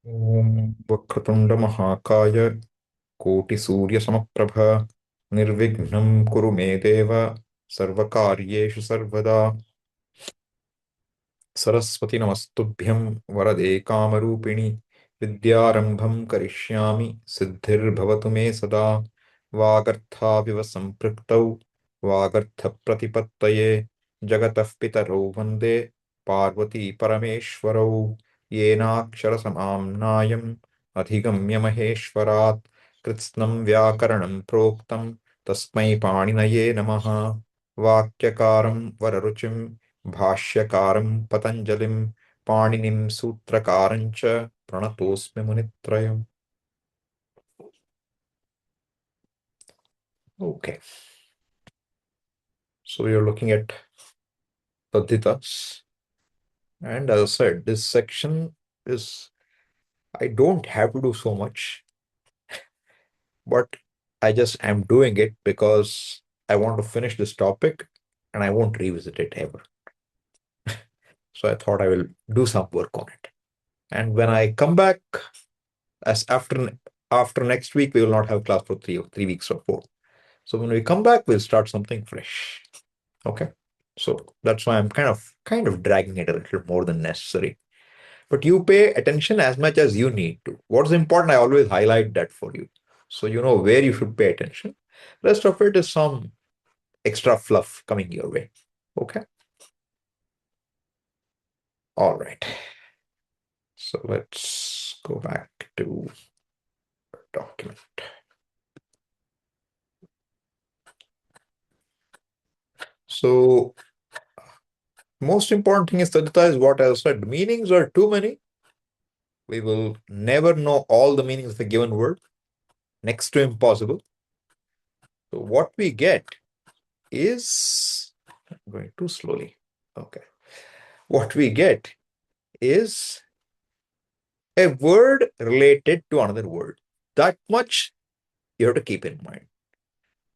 Om Vakratunda Mahakaya Koti Surya Samaprabha Nirvignam Kuru Me Deva Sarvakaryeshu Sarvada Saraswati नमस्तुभ्यं वरदे कामरूपिणि विद्यारम्भं करिष्यामि सिद्धिर्भवतु मे सदा वागर्थाविव सम्पृक्तौ वागर्थप्रतिपत्तये जगतः पितरौ वन्दे पार्वती परमेश्वरौ येनाक्षरसमाम्नायम् अधिगम्य महेश्वरात् कृत्स्नं व्याकरणं प्रोक्तं तस्मै पाणिनये नमः वाक्यकारं वररुचिं भाष्यकारं पतञ्जलिं पाणिनिं सूत्रकारं च प्रणतोऽस्मि मुनित्रयम्. Okay, so we are looking at Taddhitas, and as I said, this section is, I don't have to do so much, but I just am doing it because I want to finish this topic and I won't revisit it ever. So I thought I will do some work on it. And when I come back, as after next week, we will not have class for 3 weeks or 4. So when we come back, we'll start something fresh. Okay. So that's why I'm kind of dragging it a little more than necessary. But you pay attention as much as you need to. What's important, I always highlight that for you. So you know where you should pay attention. Rest of it is some extra fluff coming your way. Okay. All right. So let's go back to document. So most important thing is Taddhita is what I said. Meanings are too many. We will never know all the meanings of a given word. Next to impossible. So what we get is, I'm going too slowly. Okay. What we get is a word related to another word. That much you have to keep in mind.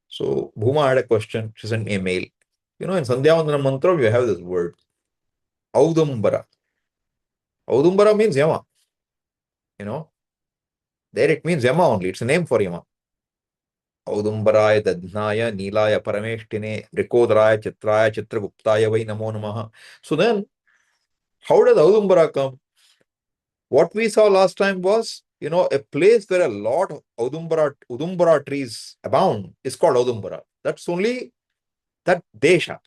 So Bhuma had a question. She sent me a mail. You know, in Sandhyavandana mantra, you have this word, Audumbara. Audumbara means Yama. You know, there it means Yama only. It's a name for Yama. औदुम्बराय दध्नाय नीलाय परमेष्टिने रिकोदराय चित्राय चित्रगुप्ताय वै नमो नमः. So then, how does Audumbara come? What we saw last time was, a place where a lot of Udumbara trees abound is called Audumbara. That's only that desha.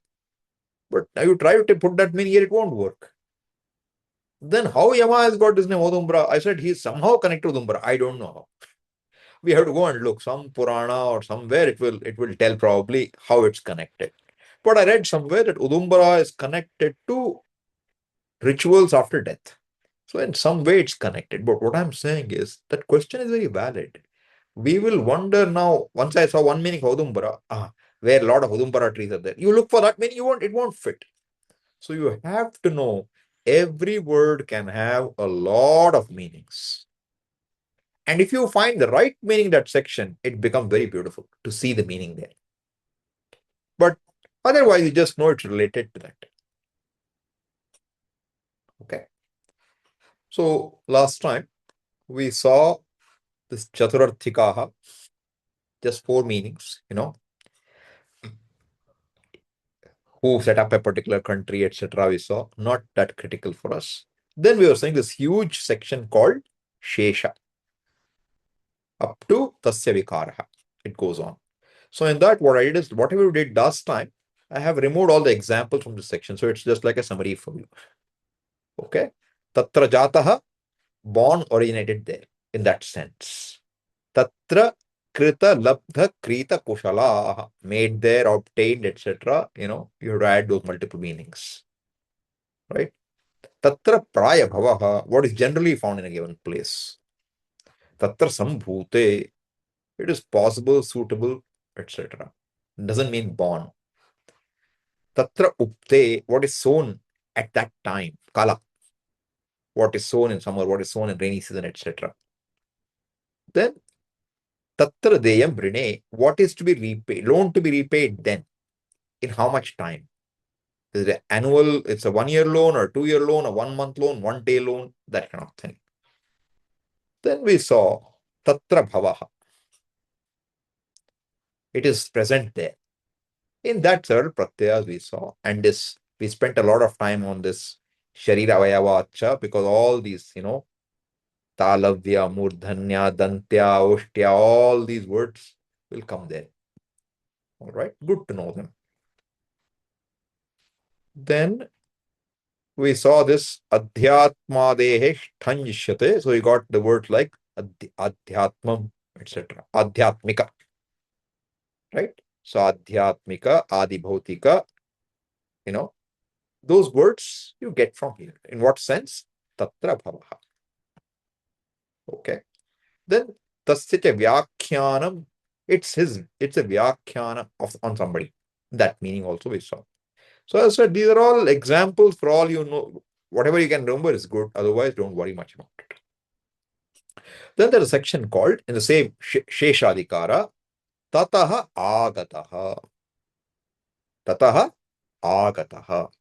But now you try to put that meaning here, it won't work. Then how Yama has got his name Audumbara? I said he's somehow connected to Udumbara. I don't know how. We have to go and look. Some Purana or somewhere it will tell probably how it's connected. But I read somewhere that Udumbara is connected to rituals after death. So in some way it's connected. But what I'm saying is that question is very valid. We will wonder now, once I saw one meaning of Udumbara, where a lot of Udumbara trees are there. You look for that meaning, it won't fit. So you have to know every word can have a lot of meanings. And if you find the right meaning in that section, it becomes very beautiful to see the meaning there. But otherwise, you just know it's related to that. Okay. So last time we saw this Chaturarthikaha, just 4 meanings, who set up a particular country, etc. We saw, not that critical for us. Then we were saying this huge section called Shesha, up to Tasya Vikaraha. It goes on. So in that, what I did is, whatever we did last time, I have removed all the examples from this section. So it's just like a summary for you. Okay. Tatra Jataha, born, originated there, in that sense. Tatra Krita Labdha Krita Kushala, made there, obtained, etc. You have to add those multiple meanings. Right? Tatra Praya Bhavaha, what is generally found in a given place. Tatra Sambhute, it is possible, suitable, etc. Doesn't mean born. Tatra Upte, what is sown at that time, Kala. What is sown in summer, what is sown in rainy season, etc. Then Tatra Deyam Brine, what is to be repaid, loan to be repaid then, in how much time? Is it annual, it's a 1 year loan or 2 year loan, a 1 month loan, 1 day loan, that kind of thing. Then we saw tatra bhavaha. It is present there. In that several pratyayas we saw, and this we spent a lot of time on this sharira vayavacha because all these, talavya, murdhanya, dantya, oshtya, all these words will come there. All right, good to know them. Then we saw this adhyatmadehe shthanjyate. So we got the words like adhyatmam, etc. Adhyatmika, right? So adhyatmika, adibhautika, those words you get from here. In what sense? Tatra bhavaha. Okay. Then tasya vyakhyanam. It's a vyakhyana on somebody. That meaning also we saw. So as I said, these are all examples for all you know. Whatever you can remember is good. Otherwise, don't worry much about it. Then there's a section called, in the same Sheshadikara, Tataha Agataha. Tataha Agataha.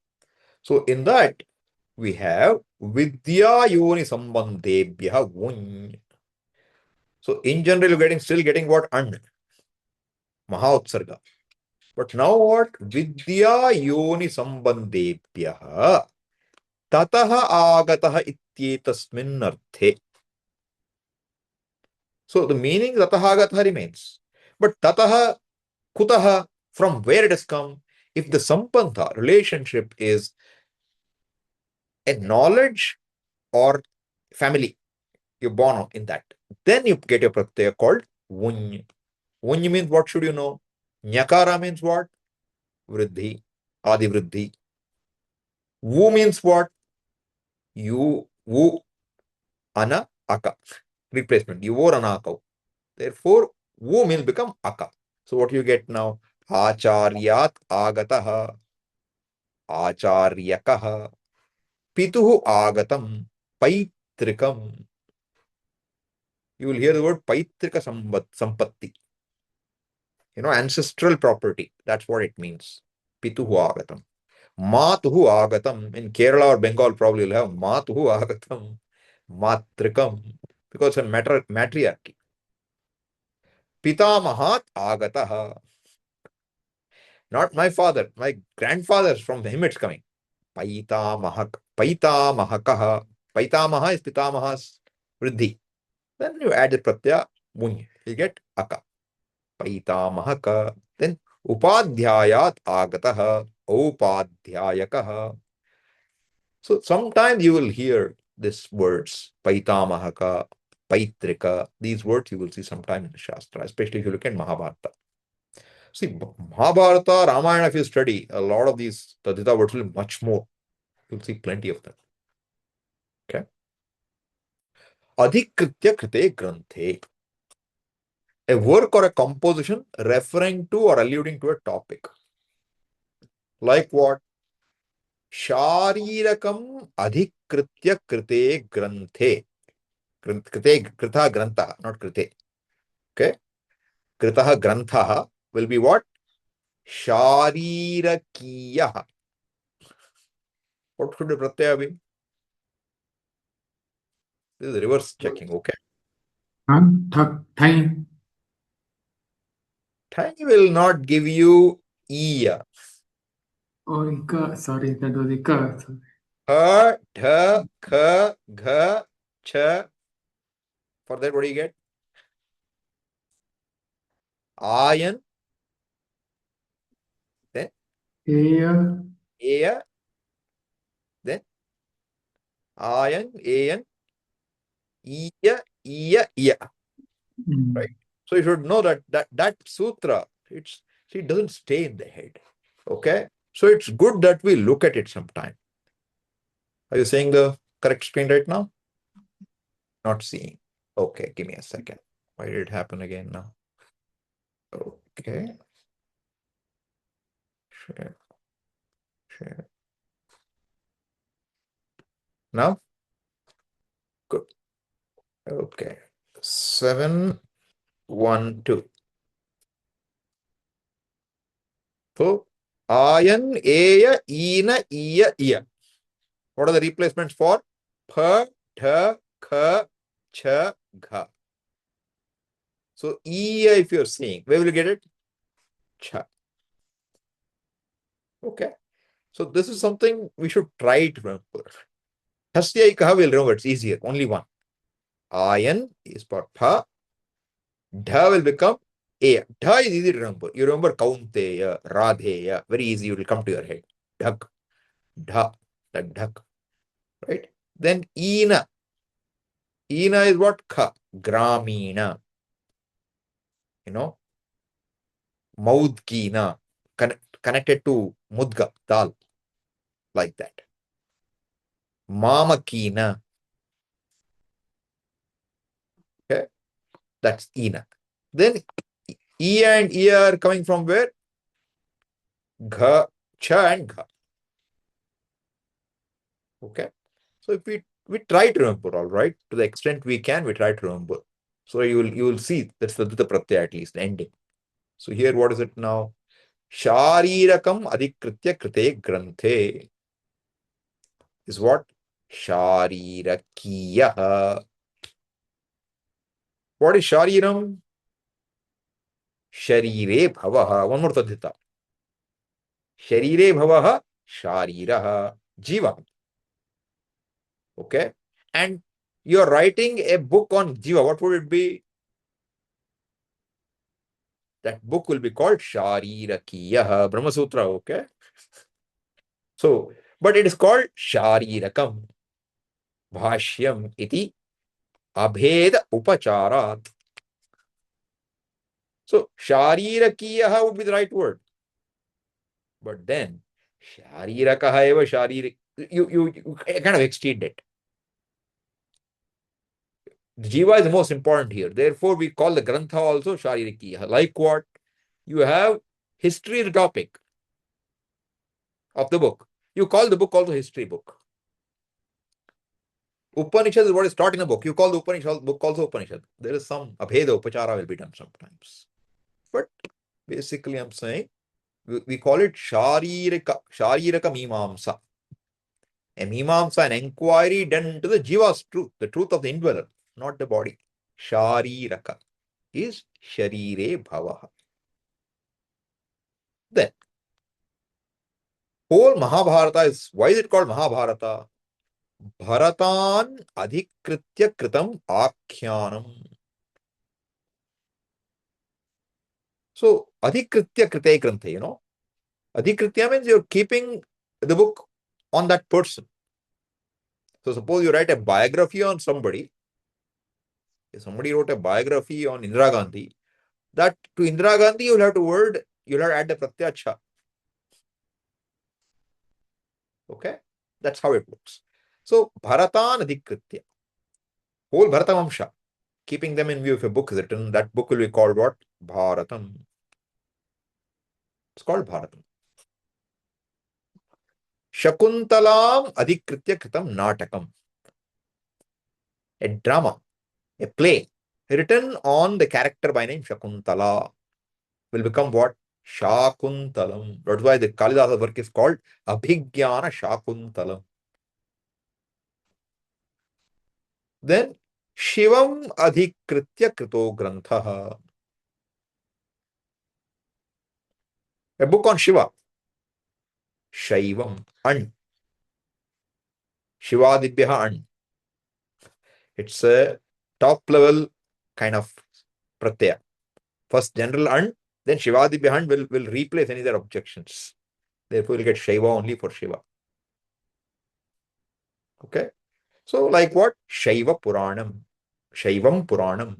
So in that, we have Vidya Yoni Sambandebhya Vuny. So in general, you're still getting what? And Maha Utsarga. But now what? Vidya Yoni Sambandebhya Tataha Agataha Ityetasmin Arthe. So the meaning Tataha Agataha remains. But Tataha Kutaha, from where it has come, if the Sampantha relationship is a knowledge or family, you're born in that. Then you get your pratyaya called Vuny. Vuny means what should you know? Nyakara means what? Vriddhi, Adi Vriddhi. Vu means what? You, Vu, Ana, Aka. Replacement. You or Anaka. Therefore, Vu will become Aka. So what you get now? Acharyat Agataha. Acharyakaha. Pituhu Agatam. Paitrikam. You will hear the word Paitrika Sampatti. Ancestral property. That's what it means. Pituhu Agatam. Matuhu Agatam. In Kerala or Bengal, probably you'll have Matuhu Agatam. Matrikam. Because it's a matriarchy. Pitamahat Agataha. Not my father, my grandfather, from him it's coming. Paitamahakaha. Paitamaha is Pitamaha's Vriddhi. Then you add the pratyaya Muny. You get Aka. Paitamahaka. Then Upadhyayat Agataha. Upadhyayakaha. So sometimes you will hear these words, Paitamahaka, Paitrika. These words you will see sometime in the Shastra, especially if you look at Mahabharata. See, Mahabharata, Ramayana, if you study, a lot of these Taddhita words will be much more. You'll see plenty of them. Okay. Adhikritya krite granthe. A work or a composition referring to or alluding to a topic. Like what? Sharirakam adhikritya krite granthe. Krita grantha, not krite. Okay. Kritaha grantha will be what? Sharirakiya. What should the pratyaya be? This is reverse checking, okay? Thai. Thai will not give you iya. Oh, Ika. Sorry, that was Ika. Sorry. Ha, dha, kha, gha, cha. For that, what do you get? Ayan, then Eya. aya, then ayan, ayan, iya, iya, iya. Right? So you should know that sutra, it doesn't stay in the head. Okay? So it's good that we look at it sometime. Are you seeing the correct screen right now? Not seeing. Okay, give me a second. Why did it happen again now? Okay. Share. Share. Now? Good. Okay. 712. So, ayan, eya, ina, iya, iya. What are the replacements for? Pha, dha, kha, cha, Gha. So Iya, if you're seeing, where will you get it? Cha. Okay. So this is something we should try to remember. Hasya ikaha will remember, it's easier, only one. Ayan is for Pha. Dha will become A. Dha is easy to remember. You remember Kaunteya, Radheya, very easy, it will come to your head. Dhak, Dha, that Dhak, right? Then Ina. Ina is what? Kha, Gramina, you know, Maudkina, connected to Mudga, Dal, like that. Mamakina, okay, that's Ina. Then E and E are coming from where? Gha, Cha and Gha. Okay. So if we try to remember, all right, to the extent we can, we try to remember. So you will see that's the pratyaya at least, the ending. So here, what is it now? Sharirakam adhikritya krite granthe is what? Sharirakiyah. What is Shariram? Sharire bhavaha. One more Taddhita. Sharire bhavaha Shariraha. Jiva. Okay. And you're writing a book on Jiva. What would it be? That book will be called Sharirakiyah Brahma Sutra. Okay. So, but it is called Sharirakam. Bhashyam iti abheda upacharat. So, Sharirakiyah would be the right word. But then, Sharirakaha eva Sharirik. You kind of extend it. Jiva is the most important here. Therefore, we call the Grantha also Sharirikiya. Like what? You have history the topic of the book. You call the book also history book. Upanishad is what is taught in the book. You call the Upanishad book also Upanishad. There is some abheda upachara will be done sometimes. But basically, I'm saying we call it Sharirika Mimamsa. A Mimamsa, an inquiry done into the Jiva's truth, the truth of the indweller, not the body. Shariraka is Sharire Bhavaha. Then, whole Mahabharata is, why is it called Mahabharata? Bharatan adhikritya kritam akyanam. So, adhikritya krite granthe, Adhikritya means you're keeping the book on that person. So, suppose you write a biography on somebody. If somebody wrote a biography on Indira Gandhi, that to Indira Gandhi, you'll have to add the pratyacha. Okay? That's how it works. So, Bharatan adhikritya. Whole Bharatamamsha. Keeping them in view, if a book is written, that book will be called what? Bharatam. It's called Bharatam. Shakuntalam adhikritya kritam natakam. A drama, a play, written on the character by name Shakuntala will become what? Shakuntalam. That's why the Kalidasa work is called Abhigyana Shakuntalam. Then Shivam adhikritya krito grantha. A book on Shiva. Shaivam. An. Shivadibhya An. It's a top level kind of pratyaya. First general and then Shivadi behind will replace any other objections. Therefore, you'll get Shaiva only for Shiva. Okay. So, like what? Shaiva Puranam, Shaivam Puranam,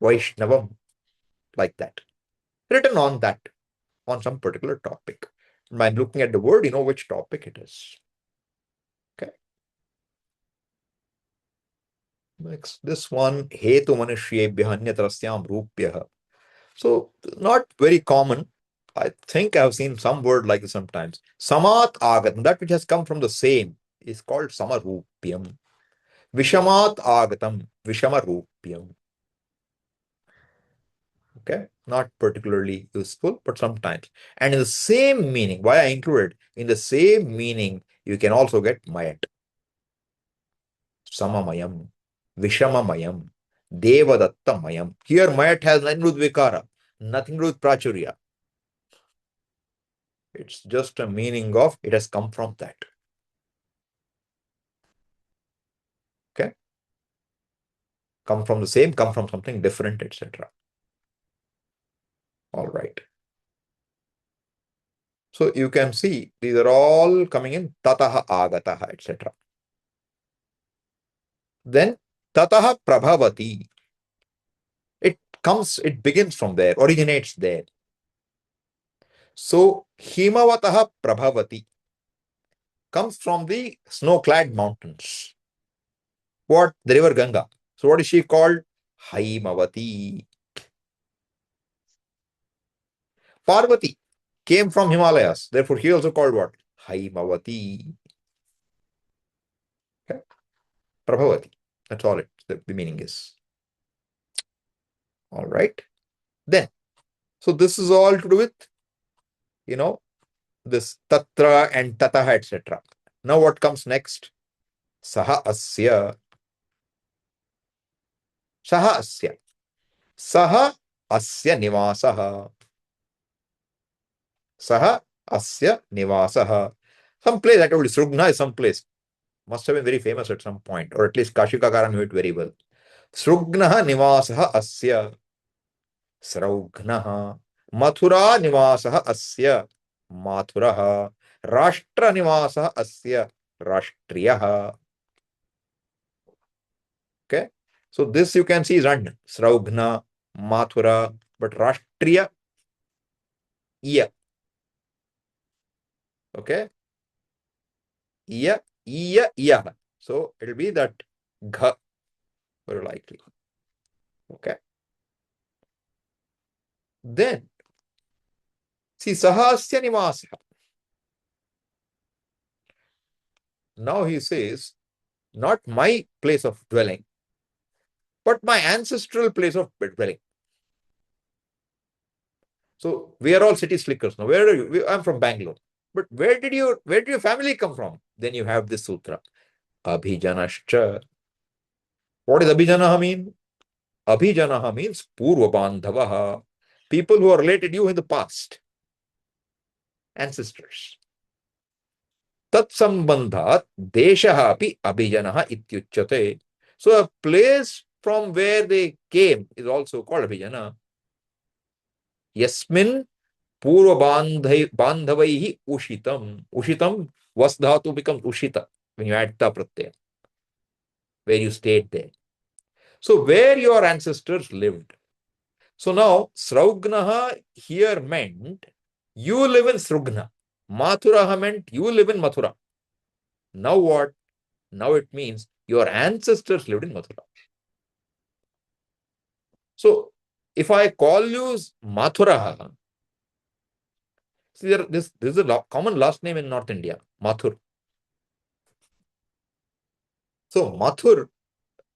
Vaishnavam, like that. Written on that, on some particular topic. By looking at the word, you know which topic it is. Okay. Next, this one, Hetu Manushyebhya Anyatrasyam Rupyah. So, not very common. I think I've seen some word like this sometimes. Samat Agatam, that which has come from the same, is called Samarupyam. Vishamat Agatam, Vishamarupyam. Okay, not particularly useful, but sometimes. And in the same meaning, why I included, in the same meaning, you can also get Mayat. Samamayam. Vishamamayam, Devadattamayam. Here, Mayat has nothing to do with Vikara, nothing to do with Prachurya. It's just a meaning of it has come from that. Okay? Come from the same, come from something different, etc. All right. So you can see these are all coming in tataha agataha, etc. Then tataha prabhavati. It begins from there, originates there. So himavataha prabhavati comes from the snow-clad mountains. What? The river Ganga. So what is she called? Haimavati. Parvati came from Himalayas. Therefore, he also called what? Haimavati. Okay? Prabhavati. That's all the meaning is. All right. Then, so this is all to do with, you know, this tatra and tataha, etc. Now what comes next? Saha asya. Saha asya. Saha asya nivasaha. Saha asya nivasaha. Some place, I told you, Srugna is some place. Must have been very famous at some point, or at least Kashikakara knew it very well. Srugnaha nivasaha asya. Sraughnaha. Mathura nivasaha asya. Mathuraha. Rashtra nivasaha asya. Rashtriyaha. Okay. So this you can see is Rand, Sraughna, Mathura, but Rashtriya, Iya. Okay. Iya, Iya, Iya. So it'll be that Gha, very likely. Okay. Then, see, Sahasya Nivasa. Now he says, not my place of dwelling, but my ancestral place of dwelling. So we are all city slickers now. Where are you? I'm from Bangalore. But where did your family come from? Then you have this sutra. Abhijanascha. What does Abhijanaha mean? Abhijanaha means Purva Bandhavaha. People who are related to you in the past. Ancestors. Tat sambandhat deshaha api abhijanaha ityuchyate. So a place from where they came is also called Abhijana. Yasmin Purva Bandhavaihi Ushitam. Ushitam, was dhatu becomes Ushita when you add ta pratyaya, where you stayed there. So where your ancestors lived. So now Sraugnaha here meant you live in Srugna. Mathuraha meant you live in Mathura. Now what? Now it means your ancestors lived in Mathura. So if I call you Mathuraha, see, this is a common last name in North India, Mathur. So Mathur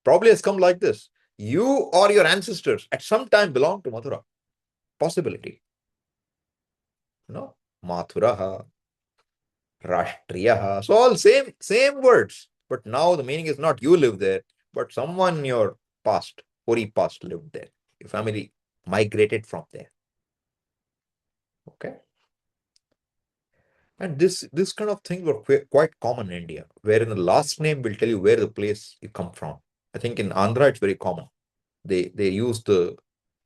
probably has come like this. You or your ancestors at some time belonged to Mathura. Possibility. No? Mathuraha, Rashtriyaha. So all same words. But now the meaning is not you live there, but someone in your past, Hori past lived there. Your family migrated from there. Okay. And this kind of things were quite common in India, wherein the last name will tell you where the place you come from. I think in Andhra it's very common. They use the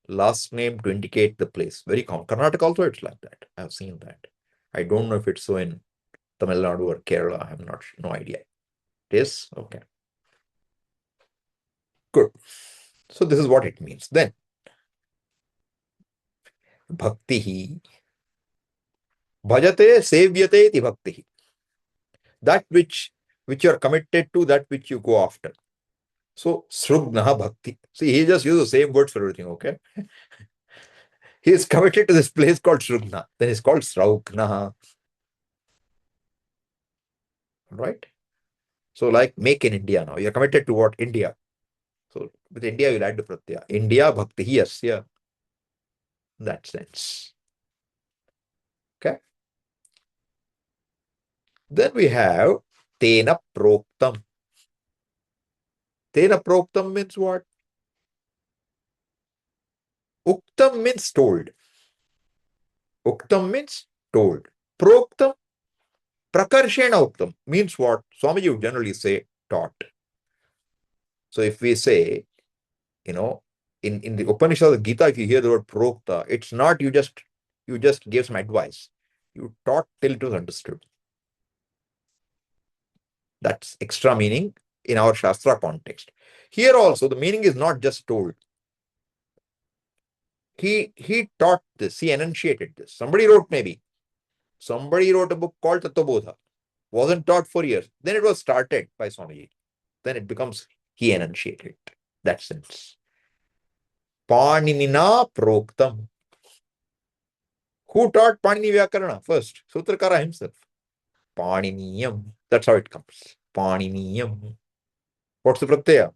last name to indicate the place. Very common. Karnataka also it's like that. I've seen that. I don't know if it's so in Tamil Nadu or Kerala. I have no idea. It is? Okay. Good. So this is what it means. Then bhakti, bhajate sevyate iti bhakti. That which you are committed to, that which you go after. So Srugnaha Bhakti. See, he just used the same words for everything, okay? He is committed to this place called Srugna. Then it's called Sraugnaha. Right? So, like make in India now. You're committed to what? India. So with India, you'll add the pratyaya. India Bhakti Yasya. In that sense. Okay. Then we have Tena Proktam. Tena proktam means what? Uktam means told. Uktam means told. Proktam, prakarshena uktam means what? Swamiji would generally say taught. So if we say, you know, in the Upanishad, the Gita, if you hear the word prokta, it's not you just gave some advice. You taught till it was understood. That's extra meaning in our Shastra context. Here also, the meaning is not just told. He taught this, he enunciated this. Somebody wrote maybe. Somebody wrote a book called Tattvabodha. Wasn't taught for years. Then it was started by Swamiji. Then it becomes he enunciated. That sense. Paninina proktam. Who taught Panini Vyakarana first? Sutrakara himself. Paniniyam. That's how it comes. Paniniyam. What's the pratyaya?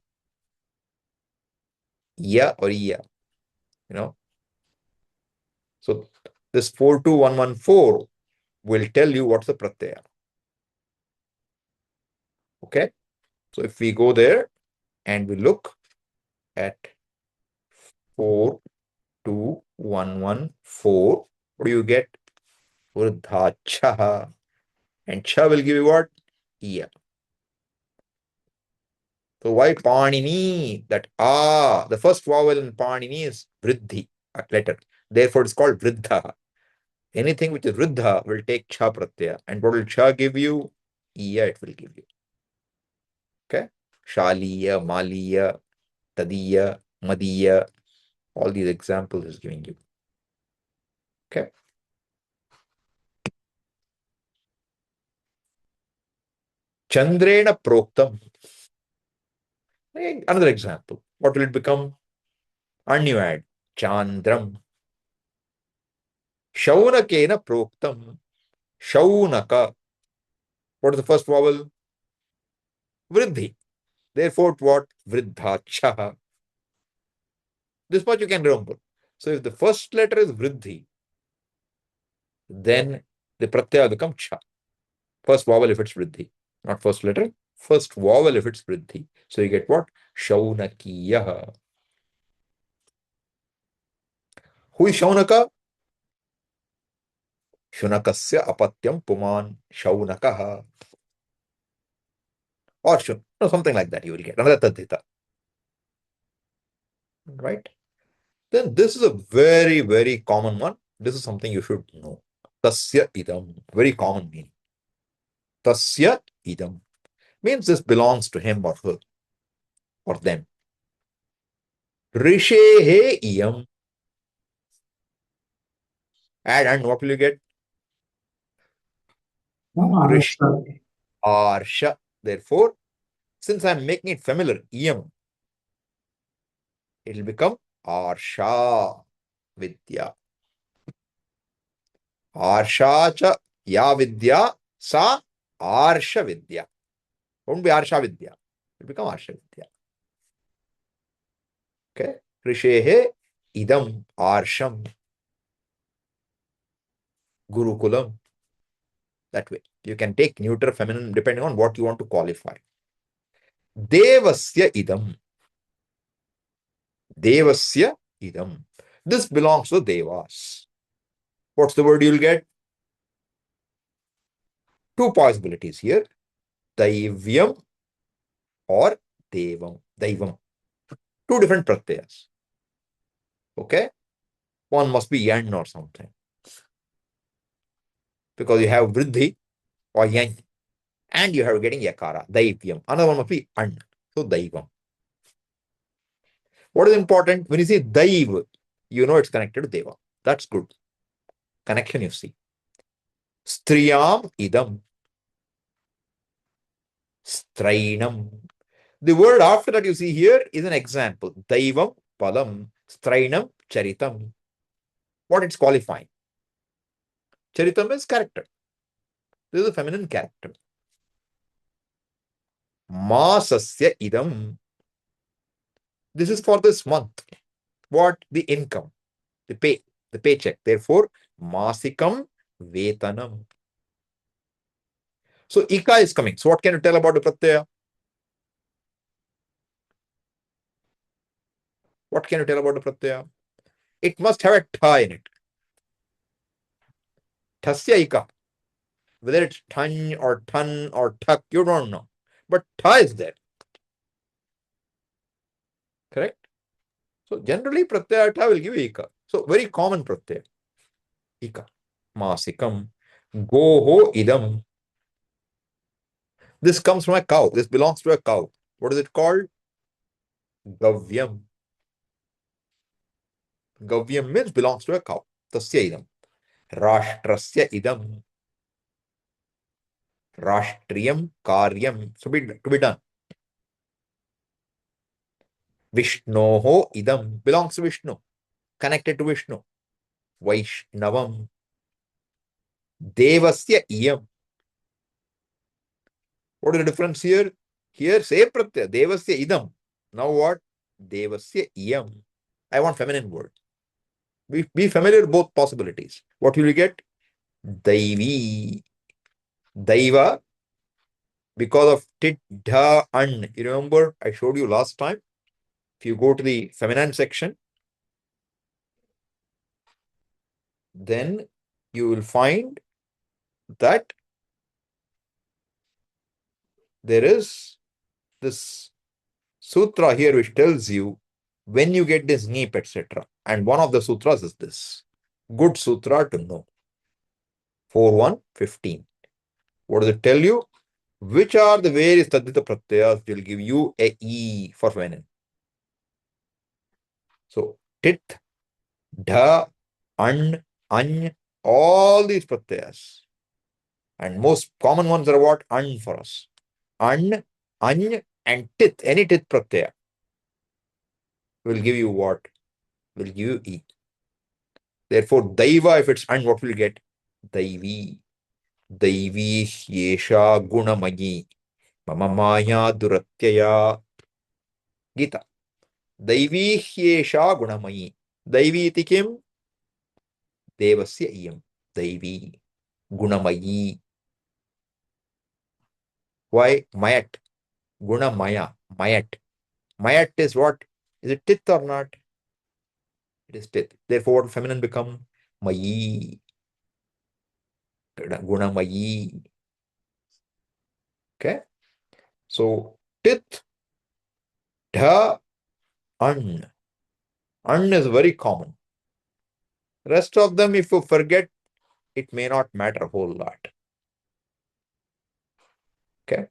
Ya or iya. You know. So this 42114 will tell you what's the pratyaya. Okay. So if we go there and we look at 42114, what do you get? Vruddhacha. And cha will give you what? Iya. So why Panini? That the first vowel in Panini is Vriddhi, a letter. Therefore, it's called Vriddha. Anything which is Vriddha will take cha pratyaya. And what will cha give you? Iya it will give you. Okay? Shaliya, Maliya, Tadiya, Madiya. All these examples is giving you. Okay? Chandrena Proktam. Another example. What will it become? And you add Chandram. Shaunakena Proktam. Shaunaka. What is the first vowel? Vriddhi. Therefore, what? Vriddhacha. This much you can remember. So if the first letter is Vriddhi, then the pratyaya becomes cha. First vowel if it's Vriddhi. Not first letter. First vowel if it's Vriddhi. So you get what? Shaunakiya. Who is Shaunaka? Shunakasya apatyam puman Shaunakaha. Or something like that you will get. Another Taddhita. Right? Then this is a very, very common one. This is something you should know. Tasya idam. Very common meaning. Tasya idam. Means this belongs to him or her or them. Rishehe iyam. Add and what will you get? Rishi Arsha. arsha. Therefore, since I'm making it familiar, iyam, it will become arsha vidya. Arsha cha ya vidya sa arsha vidya. Won't be arsha vidya. It will become arsha vidya. Okay. Rishehe idam arsham gurukulam. That way. You can take neuter, feminine, depending on what you want to qualify. Devasya idam. Devasya idam. This belongs to Devas. What's the word you'll get? Two possibilities here. Daivyam or Devam. Daivam. Two different pratyas. Okay? One must be yan or something. Because you have vriddhi or yan. And you have getting yakara. Daivyam. Another one must be an. So Daivam. What is important? When you say Daiv, you know it's connected to Deva. That's good. Connection you see. Striyam idam. Strainam. The word after that you see here is an example. Daivam palam. Strainam charitam. What it's qualifying? Charitam is character. This is a feminine character. Masasya idam. This is for this month. What? The income, the pay, the paycheck. Therefore, masikam vetanam. So, ika is coming. So, what can you tell about the pratyaya? What can you tell about the pratyaya? It must have a tha in it. Thasya ika. Whether it's than or thun or thak, you don't know. But tha is there. Correct? So generally pratyaya tha will give you ika. So very common pratyaya. Ika. Masikam. Goho idam. This comes from a cow. This belongs to a cow. What is it called? Gavyam. Gavyam means belongs to a cow. Tasya idam. Rashtrasya idam. Rashtriyam karyam. So to be done. Vishnoho idam. Belongs to Vishnu. Connected to Vishnu. Vaishnavam. Devasya iyam. What is the difference here? Here, say pratyaya. Devasya idam. Now what? Devasya iyam. I want feminine word. Be familiar with both possibilities. What will you get? Daivi. Daiva. Because of tit, dha, an. You remember I showed you last time? If you go to the feminine section, then you will find that there is this sutra here which tells you when you get this neep, etc. And one of the sutras is this. Good sutra to know. 4.1.15. What does it tell you? Which are the various Taddhita pratyayas will give you a E for feminine. So, tit, dha, an, any, all these pratyayas. And most common ones are what? An for us. An, any, and tit, any tit pratyaya will give you what? Will give you E. Therefore, daiva, if it's an, what will you get? Daivi. Daivi yesha gunamayi. Mama maya duratyaya. Gita. Daivi yesha gunamayi. Daivi iti kim? Devasya iyam. Daivi. Gunamayi. Why? Mayat. Gunamaya. Mayat. Mayat is what? Is it tit or not? It is tit. Therefore, what will feminine become? Mayi. Gunamayi. Okay. So, tit, dha, an. An is very common. Rest of them, if you forget, it may not matter a whole lot. Okay.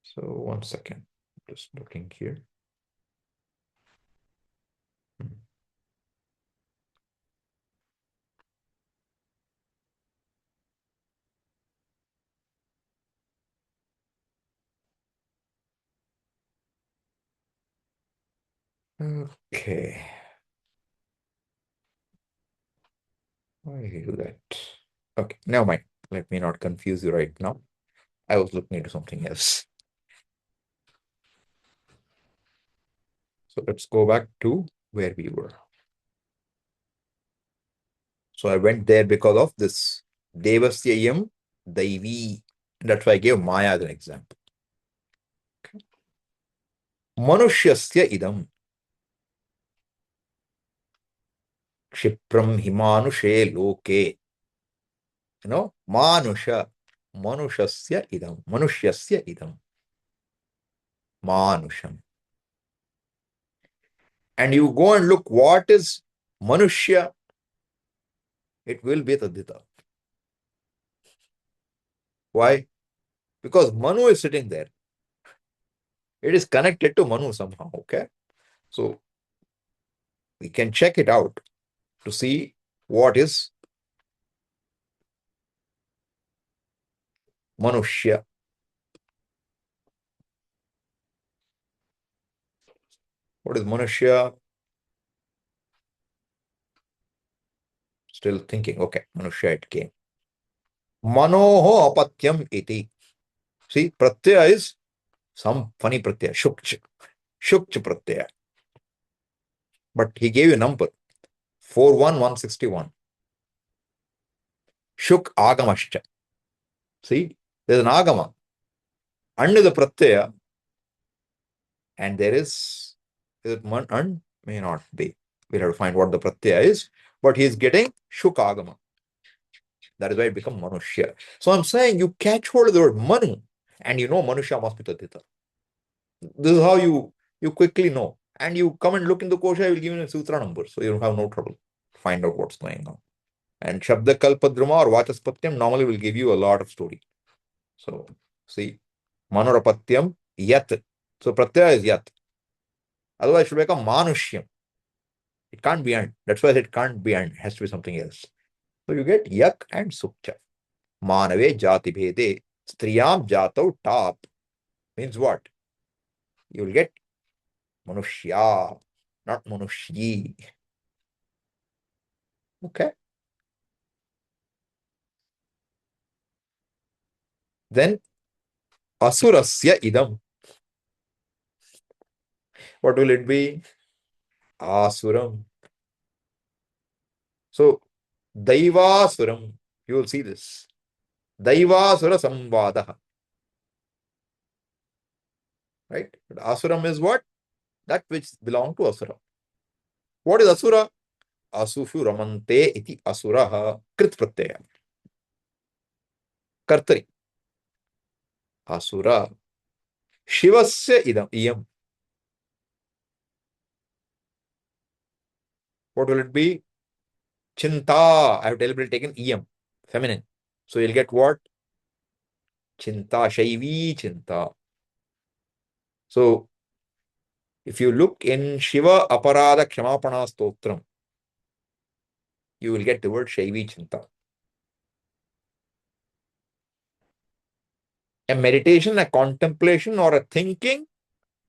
So 1 second. Just looking here. Okay. Why did I do that? Okay, never mind. Let me not confuse you right now. I was looking into something else. So let's go back to where we were. So I went there because of this Devasyayam Daivi. That's why I gave Maya as an example. Okay. Manushyasya idam. Kshipram himanushe loke. Manusha. Manushasya idam. Manushyasya idam. Manusham. And you go and look what is Manushya, it will be Taddhita. Why? Because Manu is sitting there. It is connected to Manu somehow, okay? So we can check it out to see what is Manushya. What is Manushya? Still thinking, okay, Manushya it came. Manoho apatyam iti. See, pratyaya is some funny pratyaya, shukch. Shukch pratyaya. But he gave you a number, 4.1.161. Shuk agamascha. See, there's an agama. Under the pratyaya, and there is Is it man and? May not be. We'll have to find what the pratyaya is. But he's getting shukagama. That is why it becomes manushya. So I'm saying you catch hold of the word manu and you know manushya must be taddhita. This is how you quickly know. And you come and look in the kosha, I will give you a sutra number. So you don't have no trouble to find out what's going on. And Shabda Kalpadruma or Vachaspatyam normally will give you a lot of story. So see, Manorapatyam Yat. So Pratyaya is Yat. Otherwise, it should become Manushyam. It can't be and. That's why it can't be and. It has to be something else. So you get Yak and Sukcha. Manave Jati Bhede. Striyam Jatau Tap. Means what? You will get Manushya, not Manushyi. Okay. Then Asurasya Idam. What will it be? Asuram. So Daivasuram. You will see this. Daivasura Samvadaha. Right? But Asuram is what? That which belong to Asura. What is Asura? Asushu Ramante iti Asuraha Krit Pratyaya. Kartari. Asura. Shivasya idam iyam. What will it be? Chinta. I have deliberately taken iyam. Feminine. So you'll get what? Chinta. Shaivi Chinta. So if you look in Shiva Aparada Kshamapana Stotram, you will get the word Shaivi Chinta. A meditation, a contemplation, or a thinking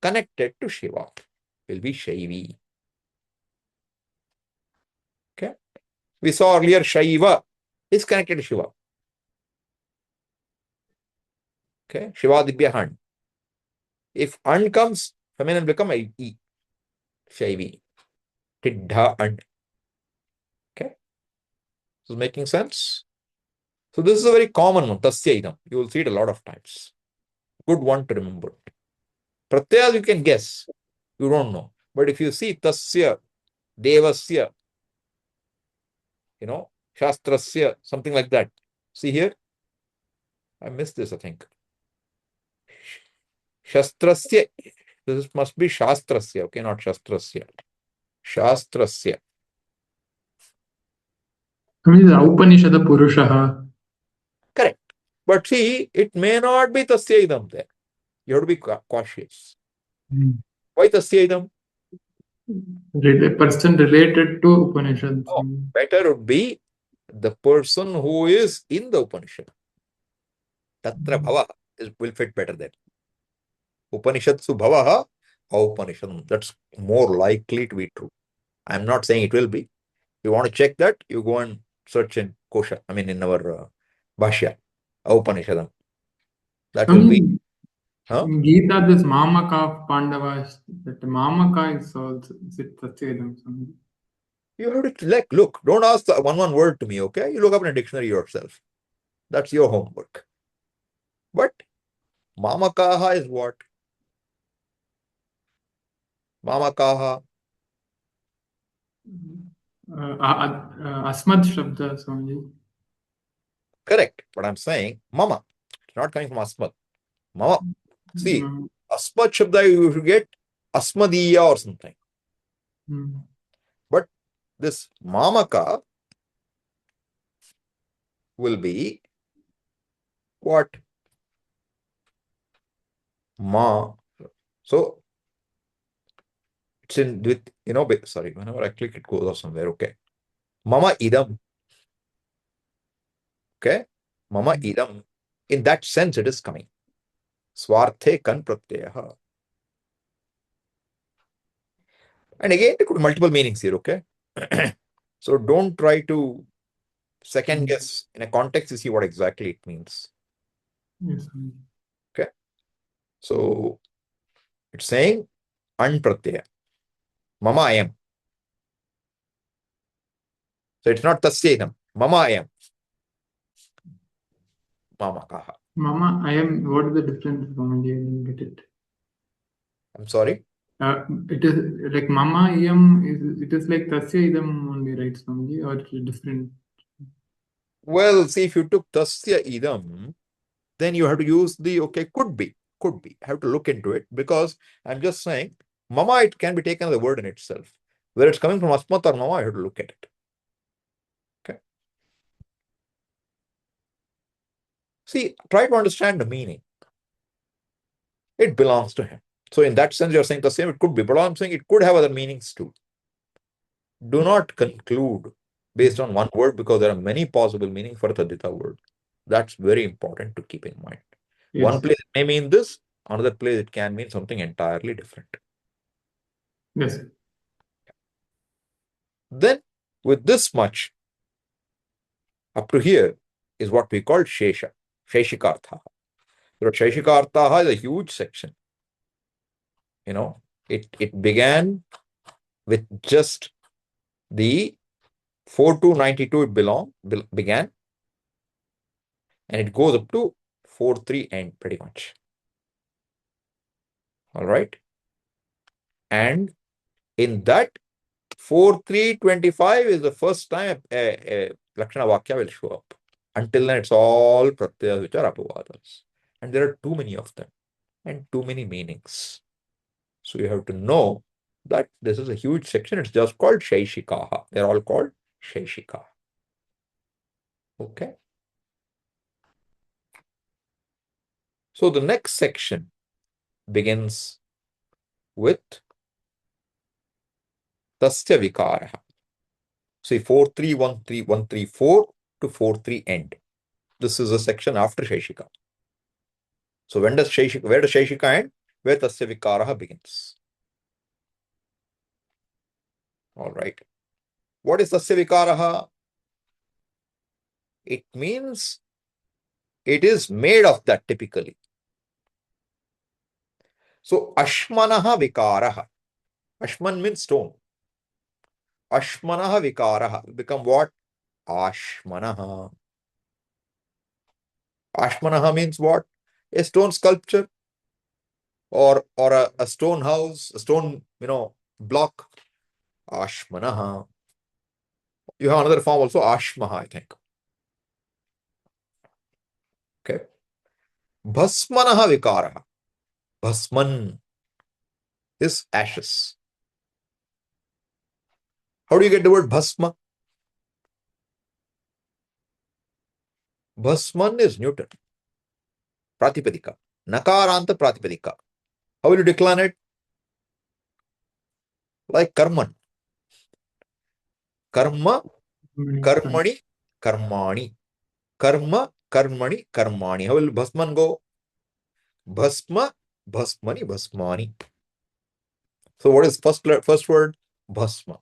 connected to Shiva will be Shaivi. Okay. We saw earlier Shaiva is connected to Shiva. Okay. Shiva Dibya Hand. If and comes, feminine become a E. Shaivi. Tiddha and. Okay. This is making sense. So this is a very common one. Tasya idam. You will see it a lot of times. Good one to remember. Pratyas you can guess. You don't know. But if you see Tasya, Devasya, Shastrasya, something like that. See here? I missed this, I think. Shastrasya. This must be Shastrasya, okay, not Shastrasya. Shastrasya. I mean, the Upanishad Purushaha. Correct. But see, it may not be Tasya idam there. You have to be cautious. Why Tasya idam? Person related to Upanishad. Oh, better would be the person who is in the Upanishad. Tatra bhava will fit better there. Upanishadsu bhavaha Upanishadam. That's more likely to be true. I'm not saying it will be. You want to check that, you go and search in Kosha, in our Bhashya, Upanishadam. That I will be. mean, Huh? in Gita, this Mamaka of Pandavas, that Mamaka is also, is it Tatsvedam? You have to look. Don't ask the one word to me, okay? You look up in a dictionary yourself. That's your homework. But Mamakaha is what? Mamakaha. Asmad Shabda, Swamiji. Correct. But I'm saying Mama. It's not coming from Asmad. Mama. See, Asmad Shabda, you should get Asmadiya or something. But this Mamaka will be what? Ma. So it's in with, sorry, whenever I click, it goes off somewhere. Okay. Mama idam. Okay. Mama idam. In that sense, it is coming. Swarthe kan pratyaha. And again, it could multiple meanings here, okay? So don't try to second guess. In a context, you see what exactly it means. Yes. Okay. So it's saying an pratyaya. Mama I am. So it's not tasya. Mama I am. Mama kaha. Mama, I am. What is the difference, Swamiji? I didn't get it. I'm sorry. It is like mama iyam it is like tasya idam only, right, Swamiji, or it's different? Well, see, if you took tasya idam, then you have to use the, okay, could be, I have to look into it, because I'm just saying, mama, it can be taken as a word in itself. Where it's coming from, asmat or mama, I have to look at it. Okay. See, try to understand the meaning. It belongs to him. So in that sense, you're saying the same, it could be, but I'm saying it could have other meanings too. Do not conclude based on one word, because there are many possible meanings for a Taddhita word. That's very important to keep in mind. One Yes. place it may mean this, another place it can mean something entirely different. Yes. Then, with this much, up to here is what we call Shesha, Sheshikartha. So Sheshikartha is a huge section. It began with just the 4 to 92 it began, and it goes up to 4-3 end pretty much. All right. And in that 4-3-25 is the first time a Lakshana Vakya will show up. Until then, it's all pratyas which are apavadas. And there are too many of them and too many meanings. So you have to know that this is a huge section. It's just called Shaishikaha. They're all called Shaishika. Okay. So the next section begins with Tasya Vikaraha. See, 4-3-1-3-1-3-4 to 4-3 end. This is a section after Shaishika. So where does Shaishika end? Where Tasya Vikaraha begins. All right. What is Tasya Vikaraha? It means it is made of that typically. So Ashmanaha Vikaraha. Ashman means stone. Ashmanaha Vikaraha will become what? Ashmanaha. Ashmanaha means what? A stone sculpture, or a stone house, a stone, block. Ashmanaha. You have another form also, Ashmaha, I think. Okay. Bhasmanaha Vikaraha. Bhasman is ashes. How do you get the word bhasma? Bhasman is neuter. Pratipadika. Nakaranta Pratipadika. How will you decline it? Like karman. Karma, karmani, karmani. Karma, karmani, karmani. How will bhasman go? Bhasma, bhasmani, bhasmani. So what is first word? Bhasma.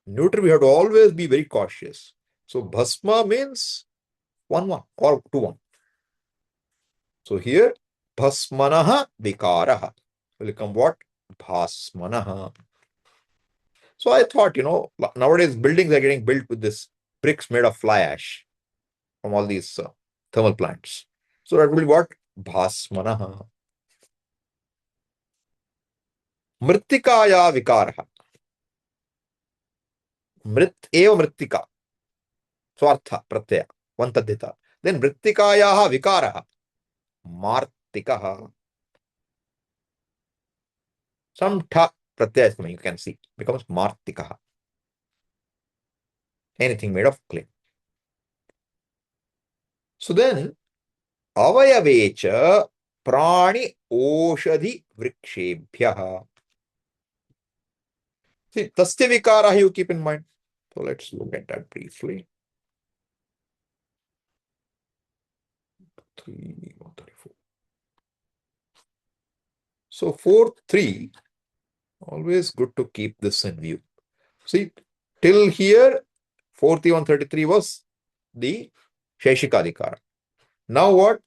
Neuter, we have to always be very cautious. So bhasma means 1-1 or 2-1. So here, bhasmanaha vikaraha will become what? Bhasmanaha. So I thought, nowadays buildings are getting built with this bricks made of fly ash from all these thermal plants. So that will be what? Bhasmanaha. Mrittikaya vikaraha. Mrit eva mrittika. Swartha pratyaya. One taddhita. Then mrittikayaha vikaraha. Martikaha. Some tha pratyaya is coming, you can see. Becomes martikaha. Anything made of clay. So then, avayavecha prani oshadhi vrikshebhyah. See, tasya vikara you keep in mind. So let's look at that briefly. 134. So 4-3, always good to keep this in view. See, till here, 4-133 was the Sheshikadikara. Now what?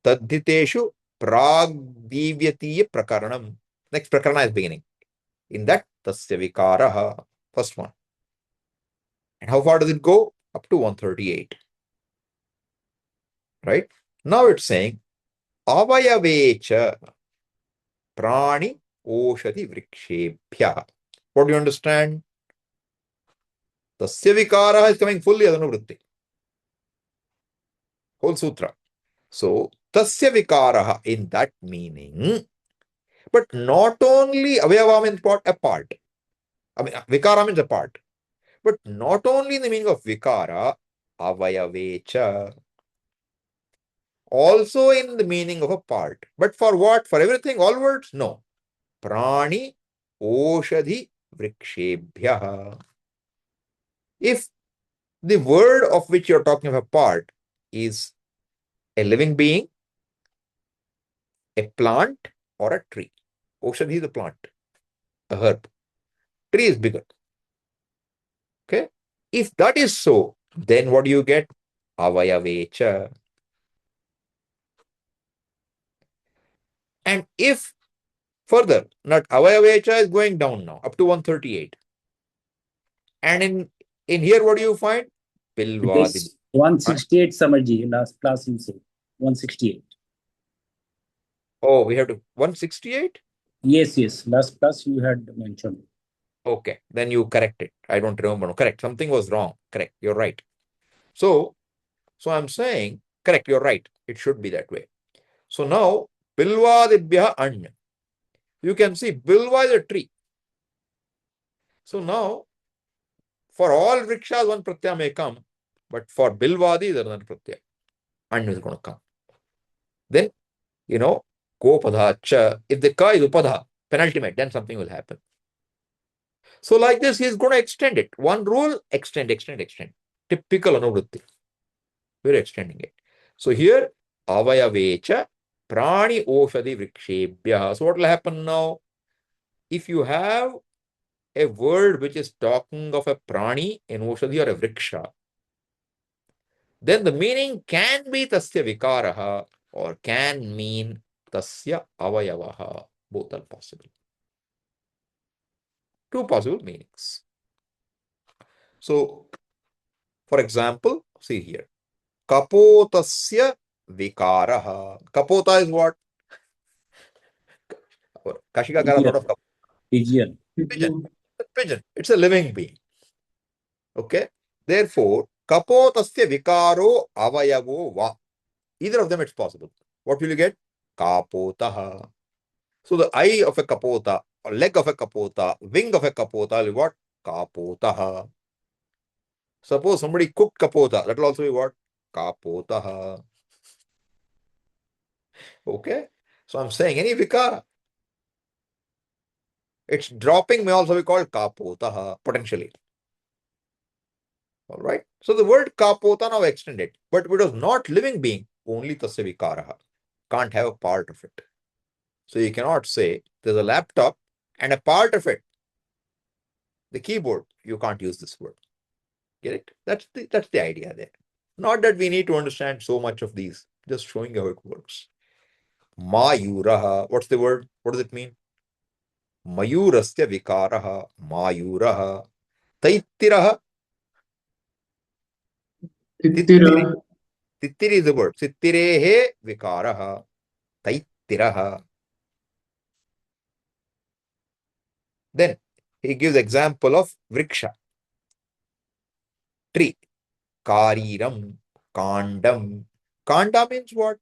Taddhiteshu pragdivyatiya prakaranam. Next prakarana is beginning. In that, tasya vikaraha, first one. And how far does it go? Up to 138. Right? Now it's saying, avayavecha prani oshadi vrikshebhyah. What do you understand? Tasya vikara is coming fully as anuvritti. Whole sutra. So, tasya vikara in that meaning, but not only avayava means what? A part. I mean, vikara means a part. But not only in the meaning of vikara, avayavecha, also in the meaning of a part. But for what? For everything, all words? No. Prani, oshadhi, vrikshebhyah. If the word of which you're talking of a part is a living being, a plant, or a tree. Oshadhi is a plant, a herb. Tree is bigger. Okay? If that is so, then what do you get? Avayavecha. And if further, not avayavecha is going down now, up to 138. And in here, what do you find? It Pilvadi. is 168, Samarji. Last class you said 168. Oh, we have to 168? Yes, yes. Last class you had mentioned. Okay, then you correct it. I don't remember. No, correct. Something was wrong. Correct. You're right. So I'm saying, correct, you're right. It should be that way. So now, Bilvadibhya Anya. You can see Bilva is a tree. So now, for all rickshaws, one pratyaya may come, but for Bilvadi, there is another pratyaya. Anya is going to come. Then, Kopadha. If the ka is upadha, penultimate, then something will happen. So like this, he is going to extend it. One rule, extend. Typical anuvritti. We're extending it. So here, avayavecha prani oshadi vrikshebhya. So what will happen now? If you have a word which is talking of a prani, an oshadi or a vriksha, then the meaning can be tasya vikaraha or can mean tasya avayavaha. Both are possible. Two possible meanings. So, for example, see here. Kapotasya vikaraha. Kapota is what? Kashika got a lot of Pigeon. pigeon. Pigeon. It's a living being. Okay. Therefore, kapotasya vikaro avayavo va. Either of them it's possible. What will you get? Kapotaha. So the eye of a kapota, or leg of a kapota, wing of a kapota will be what? Kapotaha. Suppose somebody cooked kapota, that will also be what? Kapotaha. Okay. So I'm saying any vikara. Its dropping may also be called kapotaha, potentially. All right. So the word kapota now extended, but it was not living being, only tasya vikaraha. Can't have a part of it. So you cannot say there's a laptop and a part of it, the keyboard. You can't use this word. Get it? That's the idea there. Not that we need to understand so much of these, just showing how it works. Mayuraha. What's the word? What does it mean? Mayurasya vikaraha. Mayuraha. Taittiraha. Tittira. Tittiri. Tittiri is the word. Tittirehe vikaraha. Taittiraha. Then he gives example of vriksha, tree, kariram, kandam. Kanda means what?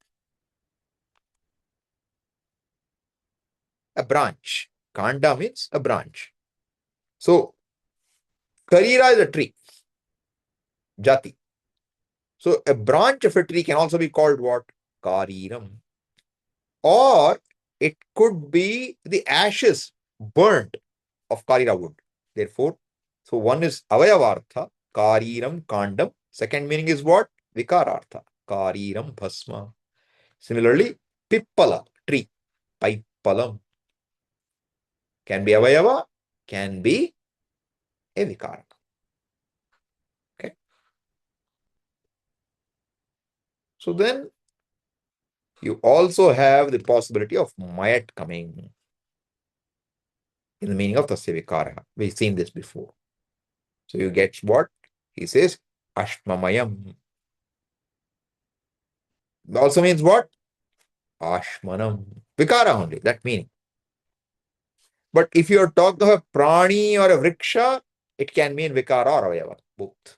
A branch. Kanda means a branch. So karira is a tree, jati. So a branch of a tree can also be called what? Kariram. Or it could be the ashes burnt of karira wood. Therefore, so one is avayavartha, kariram, kandam. Second meaning is what? Vikarartha, kariram, bhasma. Similarly, pippala, tree, paipalam. Can be avayava, can be a vikara. Okay. So then you also have the possibility of mayat coming in the meaning of tasya vikara. We've seen this before. So you get what? He says ashmamayam. Also means what? Ashmanam. Vikara only, that meaning. But if you're talking of a prani or a vriksha, it can mean vikara or avayava, both.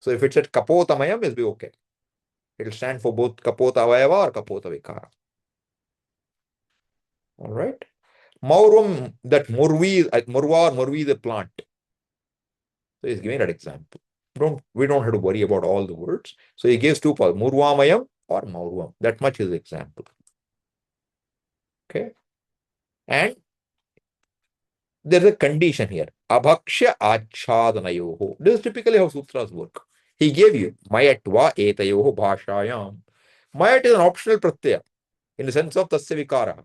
So if it's at kapotamayam, it'll be okay. It'll stand for both kapota avayava or kapota vikara. All right. Maurum, that murvi, murva or murvi is a plant. So he's giving that example. We don't have to worry about all the words. So he gives two parts, murvamayam or maurvam. That much is the example. Okay. And there's a condition here. Abhaksha achadanayoho. This is typically how sutras work. He gave you mayatva etayoho bhashayam. Mayat is an optional pratyaya in the sense of tasya vikara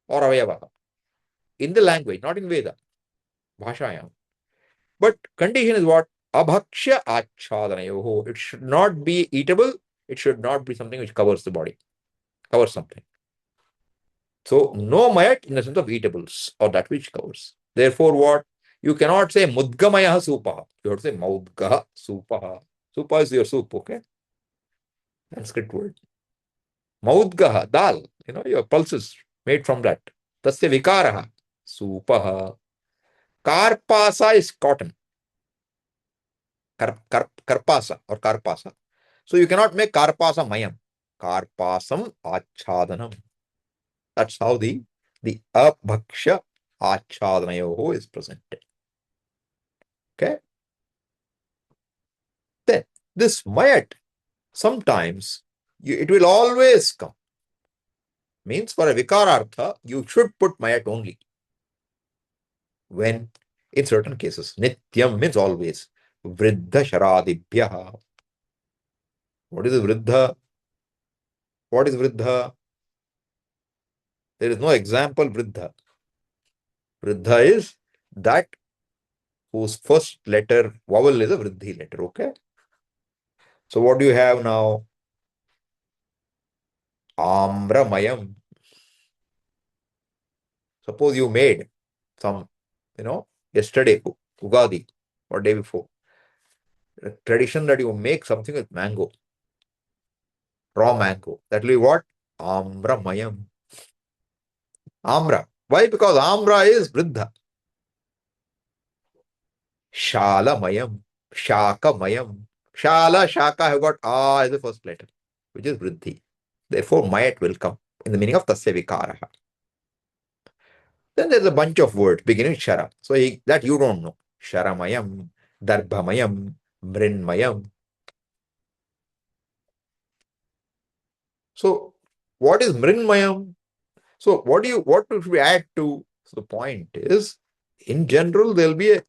or avayava. In the language, not in Veda. Bhashayam. But condition is what? Abhaksha achadanayoho. It should not be eatable. It should not be something which covers the body. Covers something. So no mayat in the sense of eatables or that which covers. Therefore, what? You cannot say mudgamaya supaha. You have to say maudgaha supaha. Supa is your soup, okay? Sanskrit word. Maudgaha, dal, your pulses made from that. Tasya vikaraha, supaha. Karpasa is cotton. Karpasa or karpasa. So you cannot make karpasa mayam. Karpasam achadanam. That's how the abhaksha achadanayoho is presented. Okay. Then this mayat, sometimes it will always come. Means for a vikarartha, you should put mayat only. When in certain cases, nityam means always. Vriddha sharadibhyaha. What is vriddha? What is vriddha? There is no example vriddha. Vriddha is that whose first letter vowel is a vriddhi letter, okay? So what do you have now? Amramayam. Suppose you made some, yesterday, Ugadi, or day before. A tradition that you make something with mango, raw mango. That will be what? Amramayam. Amra. Why? Because Amra is Vriddha. Shalamayam. Shakamayam. Shala, Shaka have got A as the first letter, which is Vriddhi. Therefore, Mayat will come in the meaning of Tasya Vikaraha. Then there's a bunch of words beginning with Shara. So that you don't know. Sharamayam, Darbhamayam, Mrinmayam. So what is Mrinmayam? So what should we add to? So the point is, in general, there'll be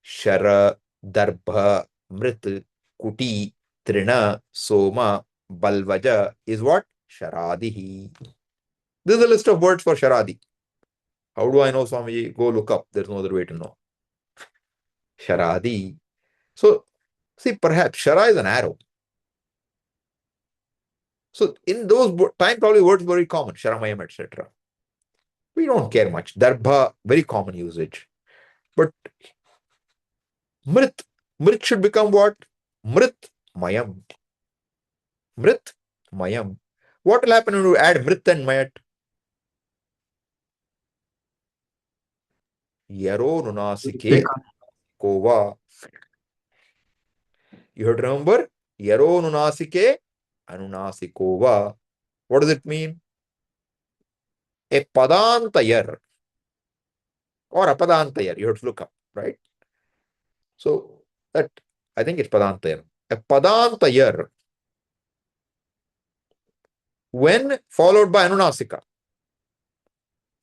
Shara, Darbha, Mrit, Kuti, Trina, Soma, Balvaja is what? Sharadihi. This is a list of words for Sharadi. How do I know, Swamiji? Go look up. There's no other way to know. Sharadi. So, perhaps Shara is an arrow. So, in those time, probably words were very common, Sharamayam, etc. We don't care much. Darbha, very common usage. But Mrit should become what? Mrit Mayam. Mrit Mayam. What will happen when you add Mrit and Mayat? Yaro Nunasike Kova. You have to remember Yaro Nunasike Anunasikova. What does it mean? A Padantayar or a Padantayar. You have to look up, right? So that I think it's Padantayar. A Padantayar, when followed by Anunasika,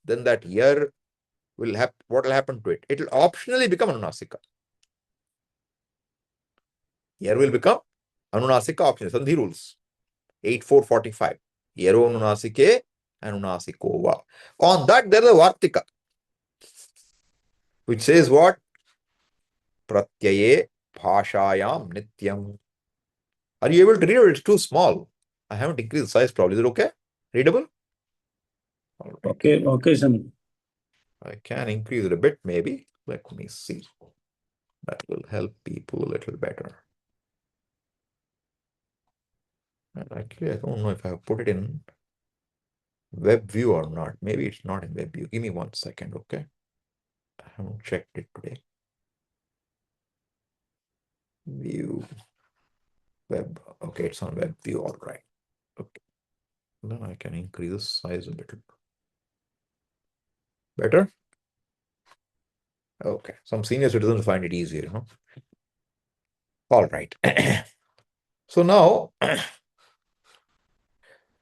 then that year will have what will happen to it? It will optionally become Anunasika. Year will become Anunasika option. Sandhi rules. 8445. Yero Anunasike, Anunasikova. On that, there is a Vartika, which says what? Pratyaye Bhashayam Nityam. Are you able to read it? It's too small. I haven't increased the size probably. Is it okay? Readable? All right. Okay, Swami. I can increase it a bit, maybe. Let me see. That will help people a little better. And actually, I don't know if I have put it in web view or not. Maybe it's not in web view. Give me 1 second, okay? I haven't checked it today. View web. Okay, it's on web view. All right. Okay. Then I can increase the size a little. Better? Okay. Some senior citizens find it easier, you know. All right. So now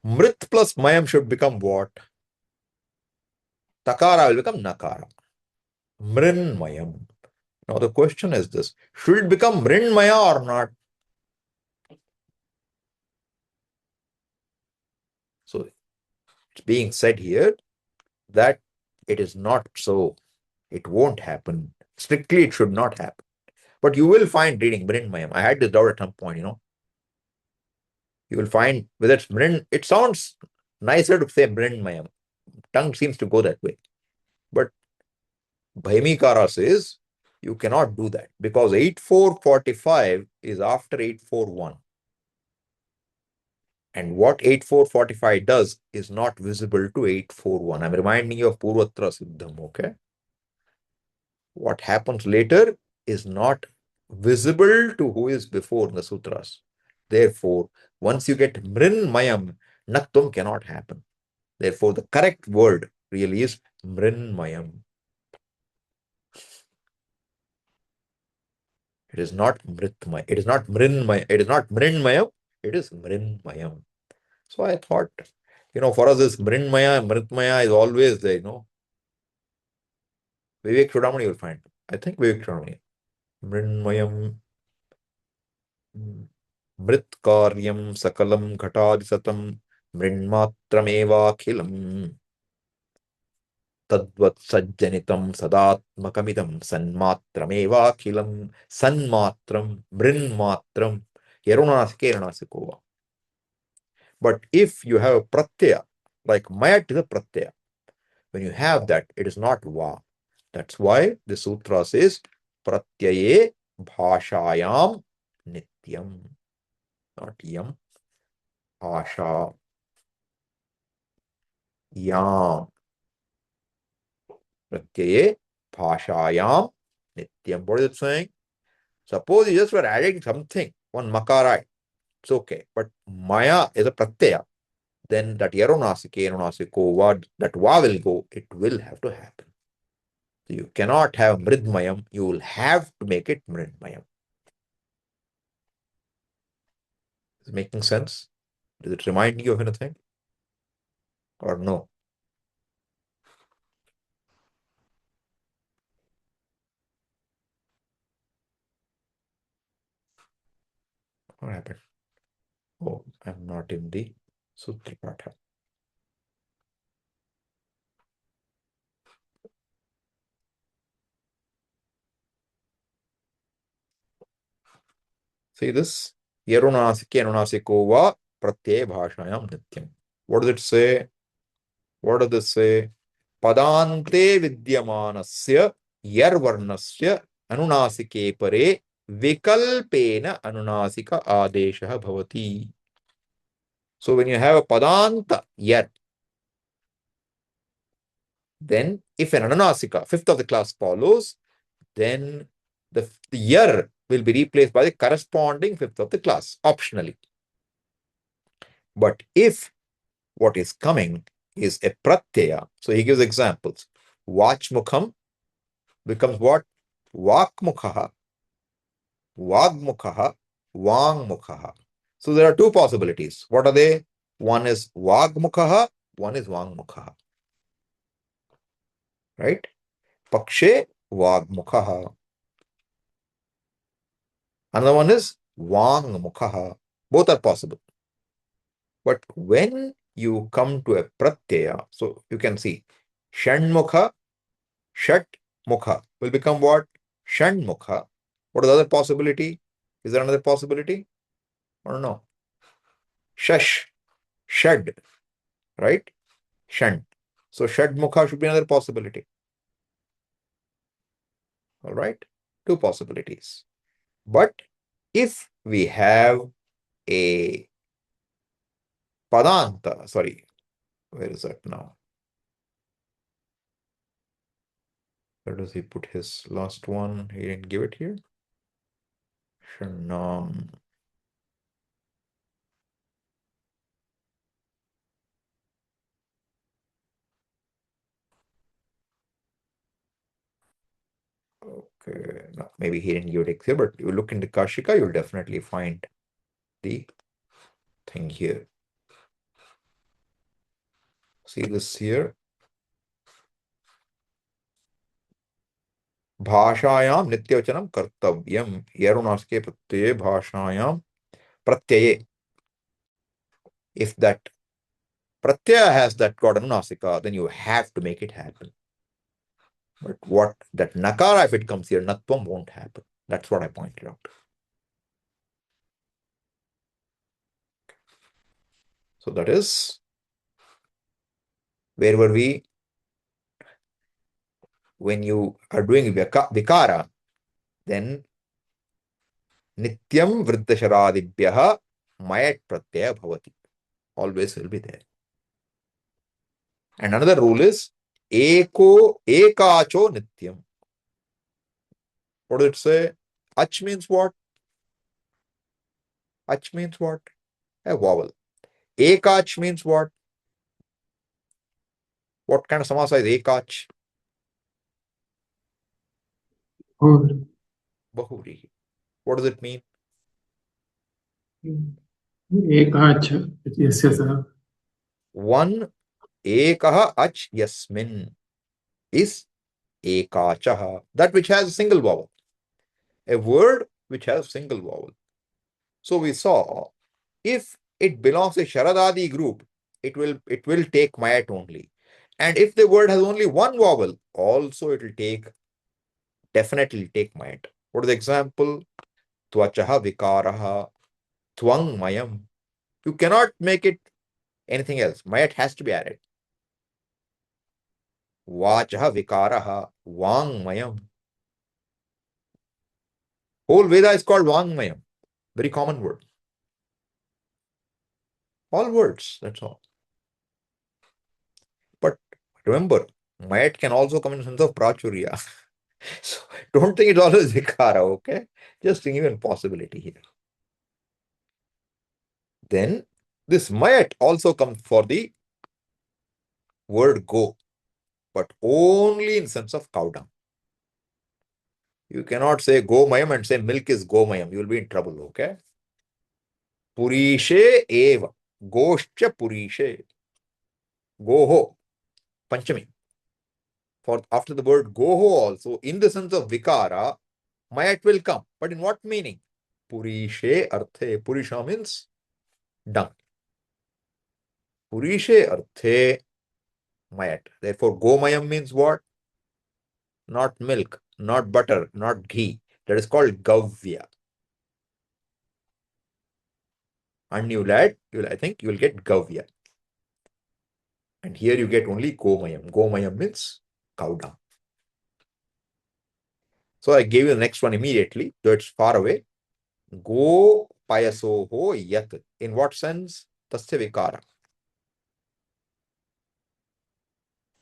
Mrit plus Mayam should become what? Takara will become Nakara. Mrinmayam. Now the question is this: should it become Mrinmaya or not? So it's being said here that it is not so. It won't happen. Strictly, it should not happen. But you will find reading Mrinmayam. I had this doubt at some point, you know. You will find whether it's Mrin, it sounds nicer to say Mrinmayam. Tongue seems to go that way. But Bhaimikara says you cannot do that because 8445 is after 841. And what 8445 does is not visible to 841. I'm reminding you of Purvatra Siddham, okay? What happens later is not visible to who is before in the sutras. Therefore, once you get Mrinmayam, Natvam cannot happen. Therefore, the correct word really is Mrinmayam. It is not Mritmaya. It is not Mrinmaya. It is not Mrinmayam. It is Mrinmayam. So I thought, you know, for us, this Mrinmaya, Mritmaya is always there, you know. Vivek Chudamani you'll find. I think Vivek Chudamani. Mrinmayam, Mritkaryam, Sakalam, Ghatadisatam, Mrinmatramevakilam. Tadvat Sajjanitam Sadatmakamidam Sanmatramevakilam Sanmatram Mrinmatram Yarunasikeranasikova. But if you have a pratyaya, like mayat is a pratyaya, when you have that, it is not va. That's why the sutra says pratyaye bhashayam nityam, not yam, bhasha yam. Pratyaye bhashayam nityam. What is it saying? Suppose you just were adding something, one makara, it's okay. But maya is a pratyaya. Then that yarunasike, yarunasiko, what that va will go, it will have to happen. So you cannot have mridmayam, you will have to make it mridmayam. Is it making sense? Does it remind you of anything? Or no? What happened? Oh, I'm not in the Sutra Patha. See this? Yarunasike, yarunasiko va pratyaya bhashayam nityam. What does it say? What does it say? Padante vidyamanasya yarvarnasya anunasike pare vikalpena anunasika adesha bhavati. So when you have a padanta yar, then if an anunasika, fifth of the class follows, then the yar will be replaced by the corresponding fifth of the class, optionally. But if what is coming is a pratyaya, so he gives examples. Vachmukham becomes what? Vakmukhaha, Vagmukhaha, Vangmukhaha. So there are two possibilities. What are they? One is Vagmukhaha, one is Vangmukhaha. Right? Pakshe Vagmukhaha. Another one is Vangmukhaha. Both are possible. But when you come to a pratyaya, so you can see Shanmukha, Shat Mukha will become what? Shanmukha. What is the other possibility? Is there another possibility? Or no? Shash, Shad, right? Shan. So Shad Mukha should be another possibility. All right? Two possibilities. But if we have a Padanta, sorry, Where is that now? Where does he put his last one? He didn't give it here. Shanam. Okay, no, maybe he didn't give it here, but you look in the Kashika, you'll definitely find the thing here. See this here? भाषायां नित्यवचनं कर्तव्यम यरुणास्के प्रत्यये भाषायां pratyaya. If that pratyaya has that got anunasika, then you have to make it happen. But what that nakara, if it comes here, natvam won't happen. That's what I pointed out. So that is, where were we? When you are doing vikara, then nityam vriddasharadibhyaha mayat pratyaya bhavati. Always will be there. And another rule is ekacho nityam. What did it say? Ach means what? Ach means what? A vowel. Ekach means what? What kind of samasa is ekach? Bahuri. What does it mean? Ekacha. Yes, yes, sir. One ekaha ach yasmin is ekachaha. That which has a single vowel. A word which has a single vowel. So we saw if it belongs to Sharadadi group, it will take mayat only. And if the word has only one vowel, also it will definitely take mayat. What is the example? Tvachaha vikaraha tvang mayam. You cannot make it anything else. Mayat has to be added. Vachaha vikaraha vang mayam. Whole Veda is called vang mayam. Very common word. All words, that's all. But remember, mayat can also come in the sense of prachurya. So don't think it's always vikara, okay? Just think even possibility here. Then this mayat also comes for the word go, but only in sense of cow dung. You cannot say go mayam and say milk is go mayam. You will be in trouble, okay? Purishe eva. Goscha purishe. Goho. Panchami. For after the word goho also, in the sense of vikara, mayat will come. But in what meaning? Purishe arthe. Purisha means dung. Purishe arthe mayat. Therefore, gomayam means what? Not milk, not butter, not ghee. That is called gavya. And I think you will get gavya. And here you get only gomayam. Gomayam means cow dung. So I gave you the next one immediately, though it's far away. Go payasoho yat. In what sense? Tasya vikara.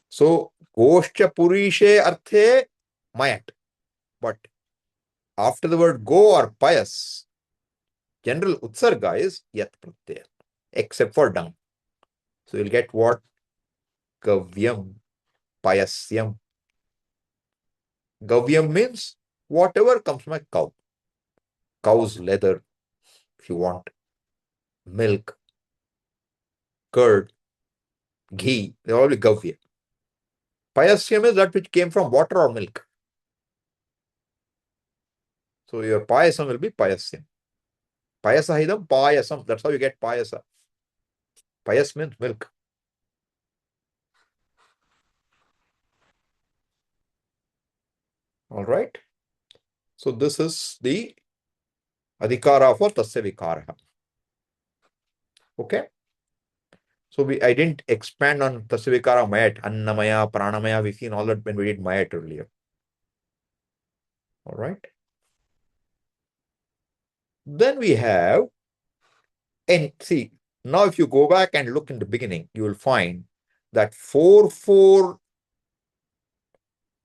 So, goscha purishe arthe mayat. But after the word go or payas, general utsarga is yat pratyaya, except for dung. So you'll get what? Gavyam, payasyam. Gavyam means whatever comes from a cow. Cow's leather, if you want, milk, curd, ghee, they're all gavya. Payasyam is that which came from water or milk. So your payasam will be payasyam. Payasahidam, payasam. That's how you get payasa. Payas means milk. All right. So this is the adhikara for tasya vikara. Okay. So I didn't expand on tasya vikara mayat, annamaya, pranamaya. We've seen all that when we did mayat earlier. All right. Then we have, and see, now if you go back and look in the beginning, you will find that 4-4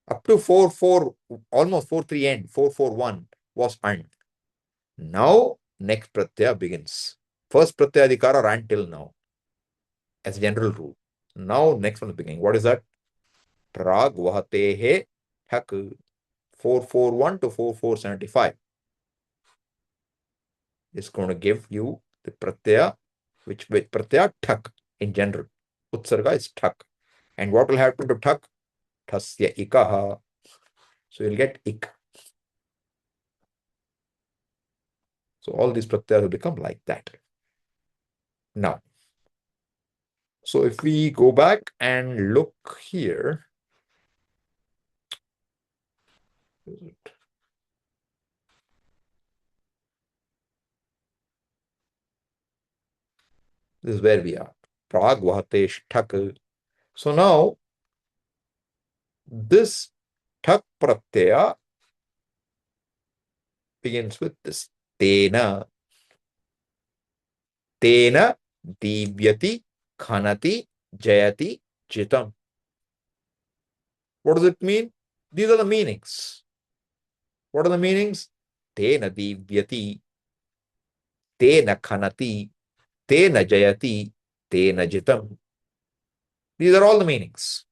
up to 4-4, almost 4-3 end, 4-4-1 was and. Now, next pratyaya begins. First pratyaya adhikara ran till now, as a general rule. Now, next one is beginning. What is that? Prag vahatehe thak 441 to 4475 is going to give you the pratyaya, which pratyaya thak in general. Utsarga is thak. And what will happen to thak? Thasya ikaha. So you'll get ik. So all these pratyayas will become like that. Now, so if we go back and look here, this is where we are. Prag vahatesh thak. So now, this thak pratyaya begins with this tena. Tena divyati khanati jayati chitam. What does it mean? These are the meanings. What are the meanings? Tena divyati, tena khanati, tena jayati, tena jitam. These are all the meanings.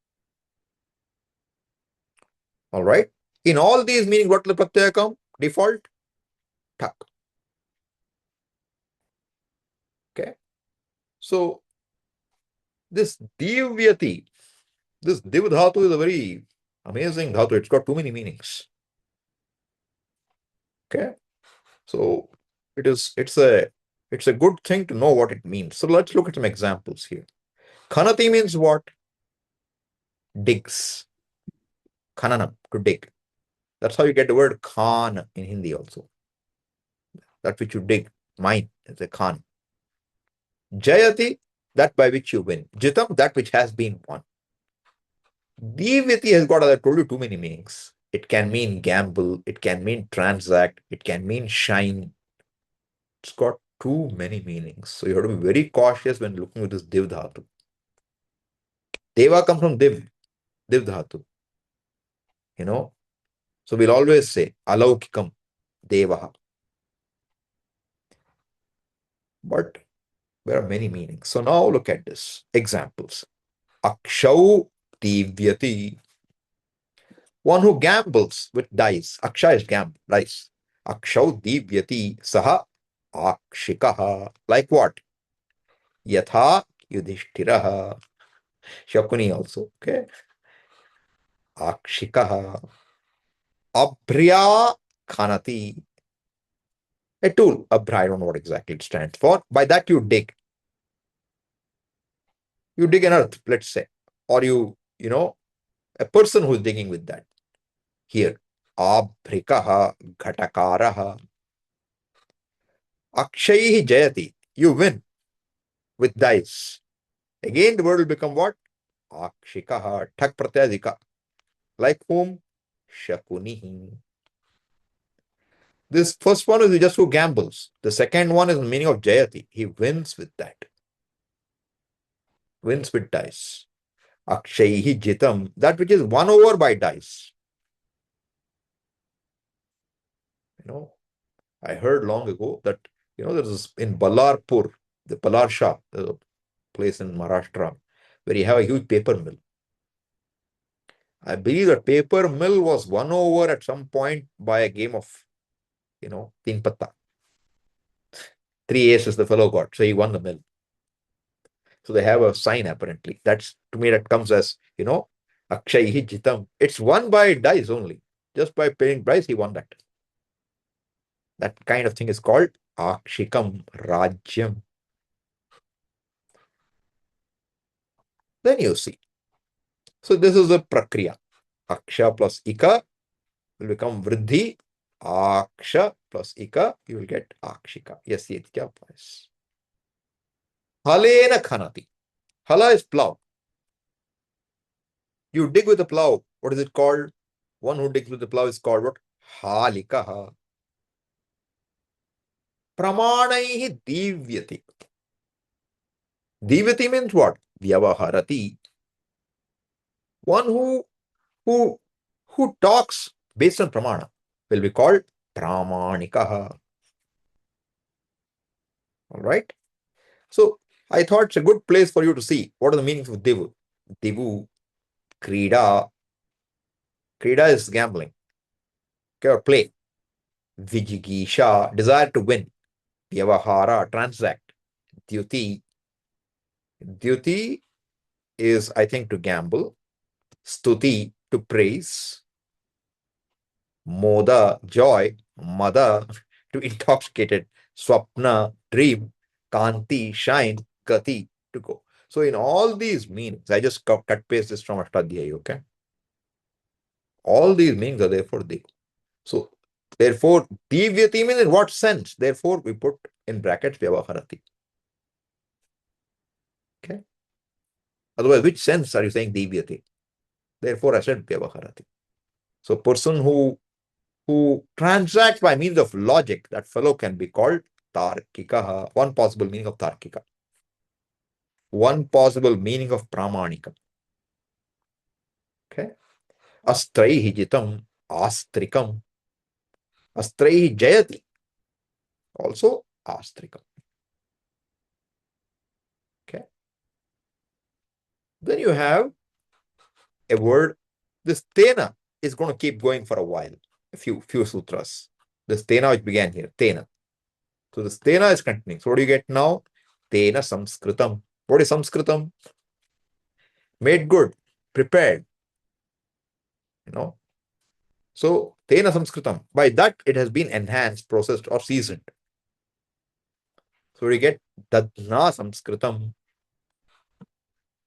All right. In all these meanings, what will the pratyaya come? Default? Thak. Okay. So, this divyati, this div dhatu is a very amazing dhatu. It's got too many meanings. Okay. So, it's a good thing to know what it means. So, let's look at some examples here. Khanati means what? Digs. Khananam, to dig. That's how you get the word khan in Hindi also. That which you dig, mine is a khan. Jayati, that by which you win. Jitam, that which has been won. Divyati has got, as I told you, too many meanings. It can mean gamble, it can mean transact, it can mean shine. It's got too many meanings. So you have to be very cautious when looking at this div dhatu. Deva comes from div dhatu. You know, so we'll always say alaukikam devaha. But there are many meanings. So now look at this. Examples. Akshau divyati. One who gambles with dice. Aksha is gamble, dice. Akshau divyati saha akshikaha. Like what? Yatha yudhishthiraha. Shakuni also. Okay. Akshikaha. Abhrya khanati. A tool. Abhra, I don't know what exactly it stands for. By that you dig. You dig an earth, let's say. Or a person who's digging with that. Here. Abhrikaha ghatakaraha. Akshayi jayati. You win with dice. Again, the word will become what? Akshikaha. Thak pratyadika. Like whom? Shakunihi. This first one is just who gambles. The second one is the meaning of jayati. He wins with that. Wins with dice. Akshayi jitam. That which is won over by dice. I heard long ago that, there's in Ballarpur, the Balar Shah, the place in Maharashtra, where you have a huge paper mill. I believe that paper mill was won over at some point by a game of, Teen Patta. 3 aces the fellow got, so he won the mill. So they have a sign apparently. That's, to me, that comes as, Akshayi Jitam. It's won by dice only. Just by paying dice, he won that. That kind of thing is called Akshikam Rajyam. Then you see. So this is a prakriya. Aksha plus ika will become vridhi. Aksha plus ika, you will get akshika. Yes, it applies. Halena khanati. Hala is plow. You dig with a plow. What is it called? One who digs with the plow is called what? Halikaha. Pramanaihi divyati. Divyati means what? Vyavaharati. One who who talks based on pramana will be called pramanikaha. All right. So I thought it's a good place for you to see what are the meanings of divu. Divu, krida. Krida is gambling. Okay, or play. Vijigisha, desire to win. Vyavahara, transact. Dyuti. Dyuti is, I think, to gamble. Stuti, to praise. Moda, joy. Mada, to intoxicated. Swapna, dream. Kanti, shine. Gati, to go. So in all these meanings, I just cut paste this from Ashtadhyayi, okay? All these meanings are there for Dev. So therefore, Divyati means in what sense? Therefore, we put in brackets Vyavaharati. Okay. Otherwise, which sense are you saying Divyati? Therefore, I said Vyavaharati. So person who transacts by means of logic, that fellow can be called Tarkika. One possible meaning of Tarkika. One possible meaning of Pramanika. Okay. Astraihi jitam, astrikam. Astraihi jayati. Also astrikam. Okay. Then you have a word. This tena is going to keep going for a while. A few sutras. This tena which began here. Tena. So this tena is continuing. So what do you get now? Tena samskritam. What is samskritam? Made good, prepared. You know. So tena samskritam. By that it has been enhanced, processed, or seasoned. So you get dadna samskritam.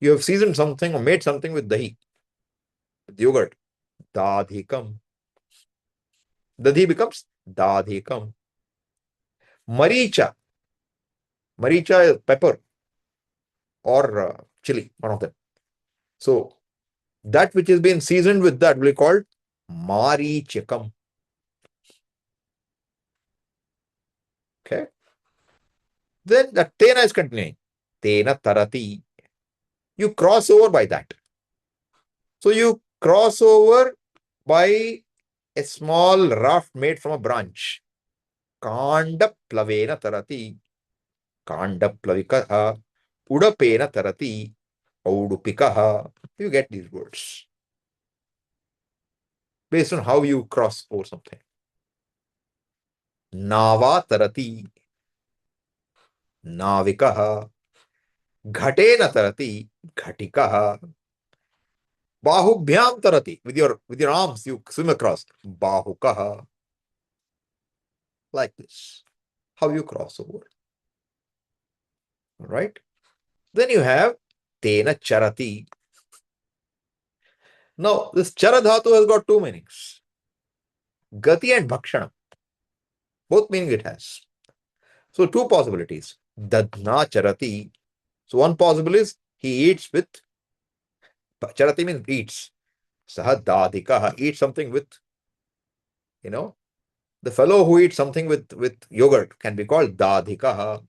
You have seasoned something or made something with dahi, with yogurt. Dadhikam. Dadhi becomes dadhikam. Maricha. Maricha is pepper or chili, one of them. So that which has been seasoned with that will be called marichikam. Okay. Then the tena is continuing. Tena tarati. You cross over by that. So you cross over by a small raft made from a branch. Kanda plavena tarati. Kanda plavikaha. Udapena tarati. Audupikaha. You get these words based on how you cross over something. Nava tarati. Navikaha. Ghatena tarati. Ghatikaha. Bahubhyam tarati. With your arms, you swim across. Bahukaha. Like this. How you cross over. All right. Then you have Tena charati. Now, this charadhatu has got two meanings. Gati and bhakshanam. Both meaning it has. So two possibilities. Dadna charati. So one possible is he eats with, charati means eats. Saha dadhikaha, eats something with, the fellow who eats something with yogurt can be called dadhikaha.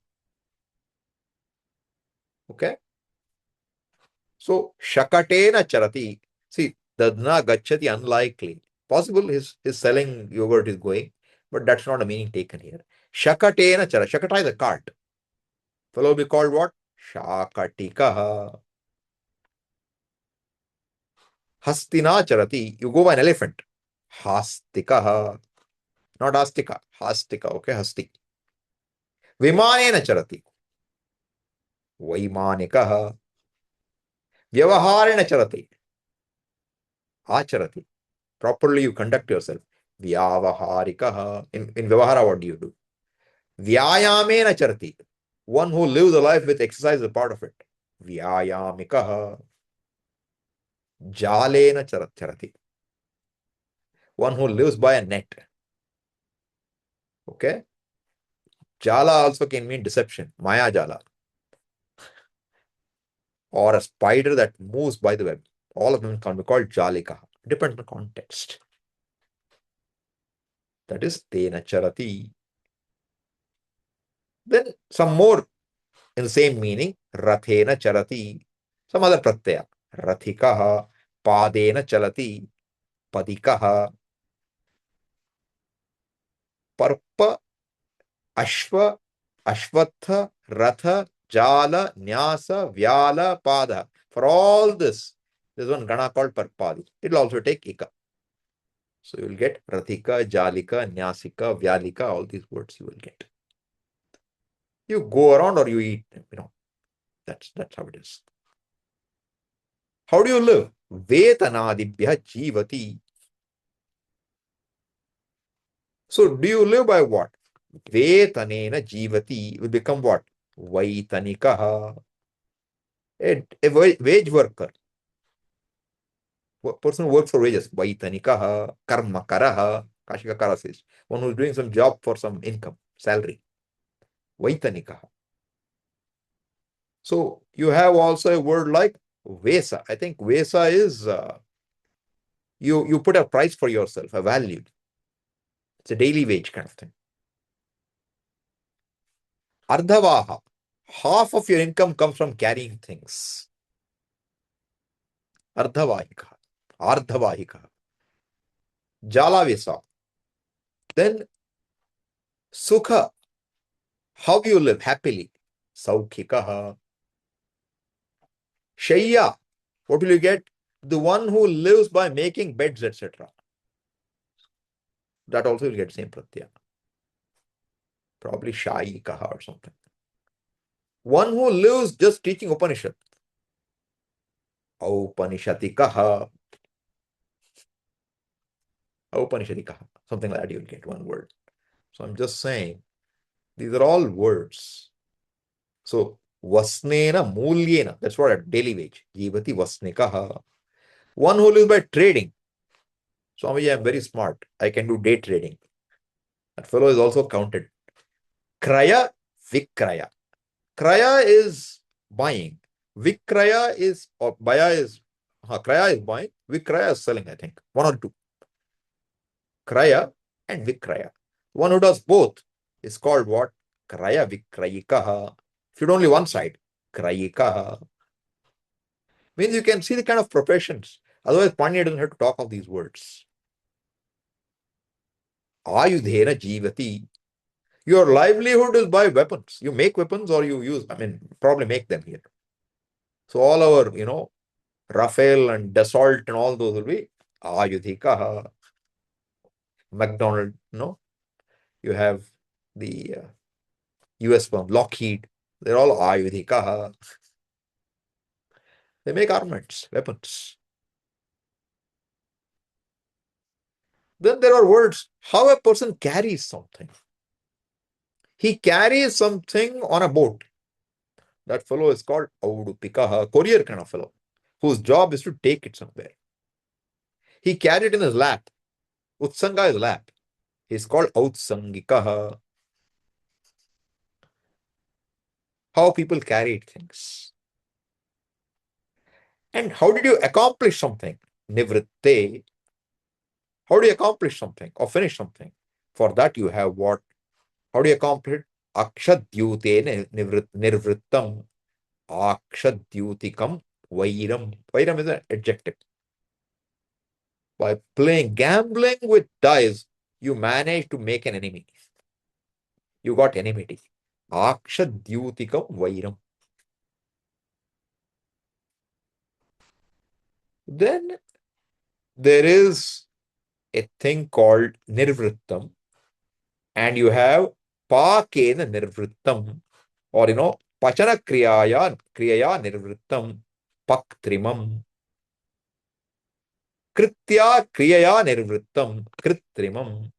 Okay. So shakatena charati. See, dadna gachati, unlikely. Possible his selling yogurt is going, but that's not a meaning taken here. Shakatena chara. Shakata is a cart. Fellow will be called what? Shakatikaha. Hastina charati. You go by an elephant. Hastikaha. Not astika. Hastika. Okay, hasti. Vimanena charati. Vaimanikaha. Vyavaharena charati. Acharati. Properly you conduct yourself. Vyavaharikaha. In Vyavahara, what do you do? Vyayamena charati. One who lives a life with exercise is a part of it. Vyayamikaha. Jalena charati. One who lives by a net. Okay. Jala also can mean deception. Maya jala. Or a spider that moves by the web. All of them can be called jalika. Depends on the context. That is tena charati. Then some more in the same meaning. Rathena charati. Some other pratyaya. Rathikaha. Padena chalati padikaha. Parpa, ashva, ashvatha, ratha, jala, nyasa, vyala, pada. For all this, there's one gana called parpadi. It will also take ika. So you will get rathika, jalika, nyasika, vyalika, all these words you will get. You go around or you eat, that's how it is. How do you live? Vetanadibhya jivati. So do you live by what? Vetanena jivati will become what? Vaitanikaha. A wage worker. Person who works for wages. Vaitanikaha. Karmakaraha. Kashikakara says. One who is doing some job for some income, salary. Vaitanikaha. So you have also a word like Vesa. I think Vesa is you put a price for yourself, a value. It's a daily wage kind of thing. Ardhavaha. Half of your income comes from carrying things. Ardhavahika. Ardhavahika. Jalavesa. Then Sukha. How you live happily. Saukhikaha. Shayya. What will you get? The one who lives by making beds, etc. That also will get same pratyaya. Probably Shayikaha or something. One who lives just teaching Upanishad. Aupanishadikaha. Aupanishadikaha. Something like that you'll get one word. So I'm just saying, these are all words. So, Vasnena Mulyena, that's what a daily wage. Jivati Vasnikaha. One who lives by trading. Swamiji, I'm very smart. I can do day trading. That fellow is also counted. Kraya, Vikraya. Kraya is buying. Vikraya is, or Baya is, Kraya is buying. Vikraya is selling, I think. One or two. Kraya and Vikraya. One who does both is called what? Kraya Vikrayikaha. If you do only one side, Krayikaha. Means you can see the kind of professions. Otherwise, Pandya doesn't have to talk of these words. Ayudhena Jivati. Your livelihood is by weapons. You make weapons or you use, probably make them here. So all our, Rafale and Dassault and all those will be Ayudhikaha. McDonald, you have the US firm, Lockheed. They're all Ayudhikaha. They make armaments, weapons. Then there are words, how a person carries something. He carries something on a boat. That fellow is called Audupikaha, a courier kind of fellow, whose job is to take it somewhere. He carried it in his lap. Utsanga is lap. He's called Outsangikaha. How people carried things. And how did you accomplish something? Nivritte. How do you accomplish something or finish something? For that you have what? How do you accomplish it? Akshadyute nirvrittam. Akshadyutikam vairam. Vairam is an adjective. By gambling with dice, you manage to make an enemy. You got enmity. Akshadyutikam vairam. Then there is a thing called nirvrittam, and you have pakena nirvrittam, or pachana kriyaya nirvrittam, paktrimam. Kritya kriyaya nirvrittam, kritrimam.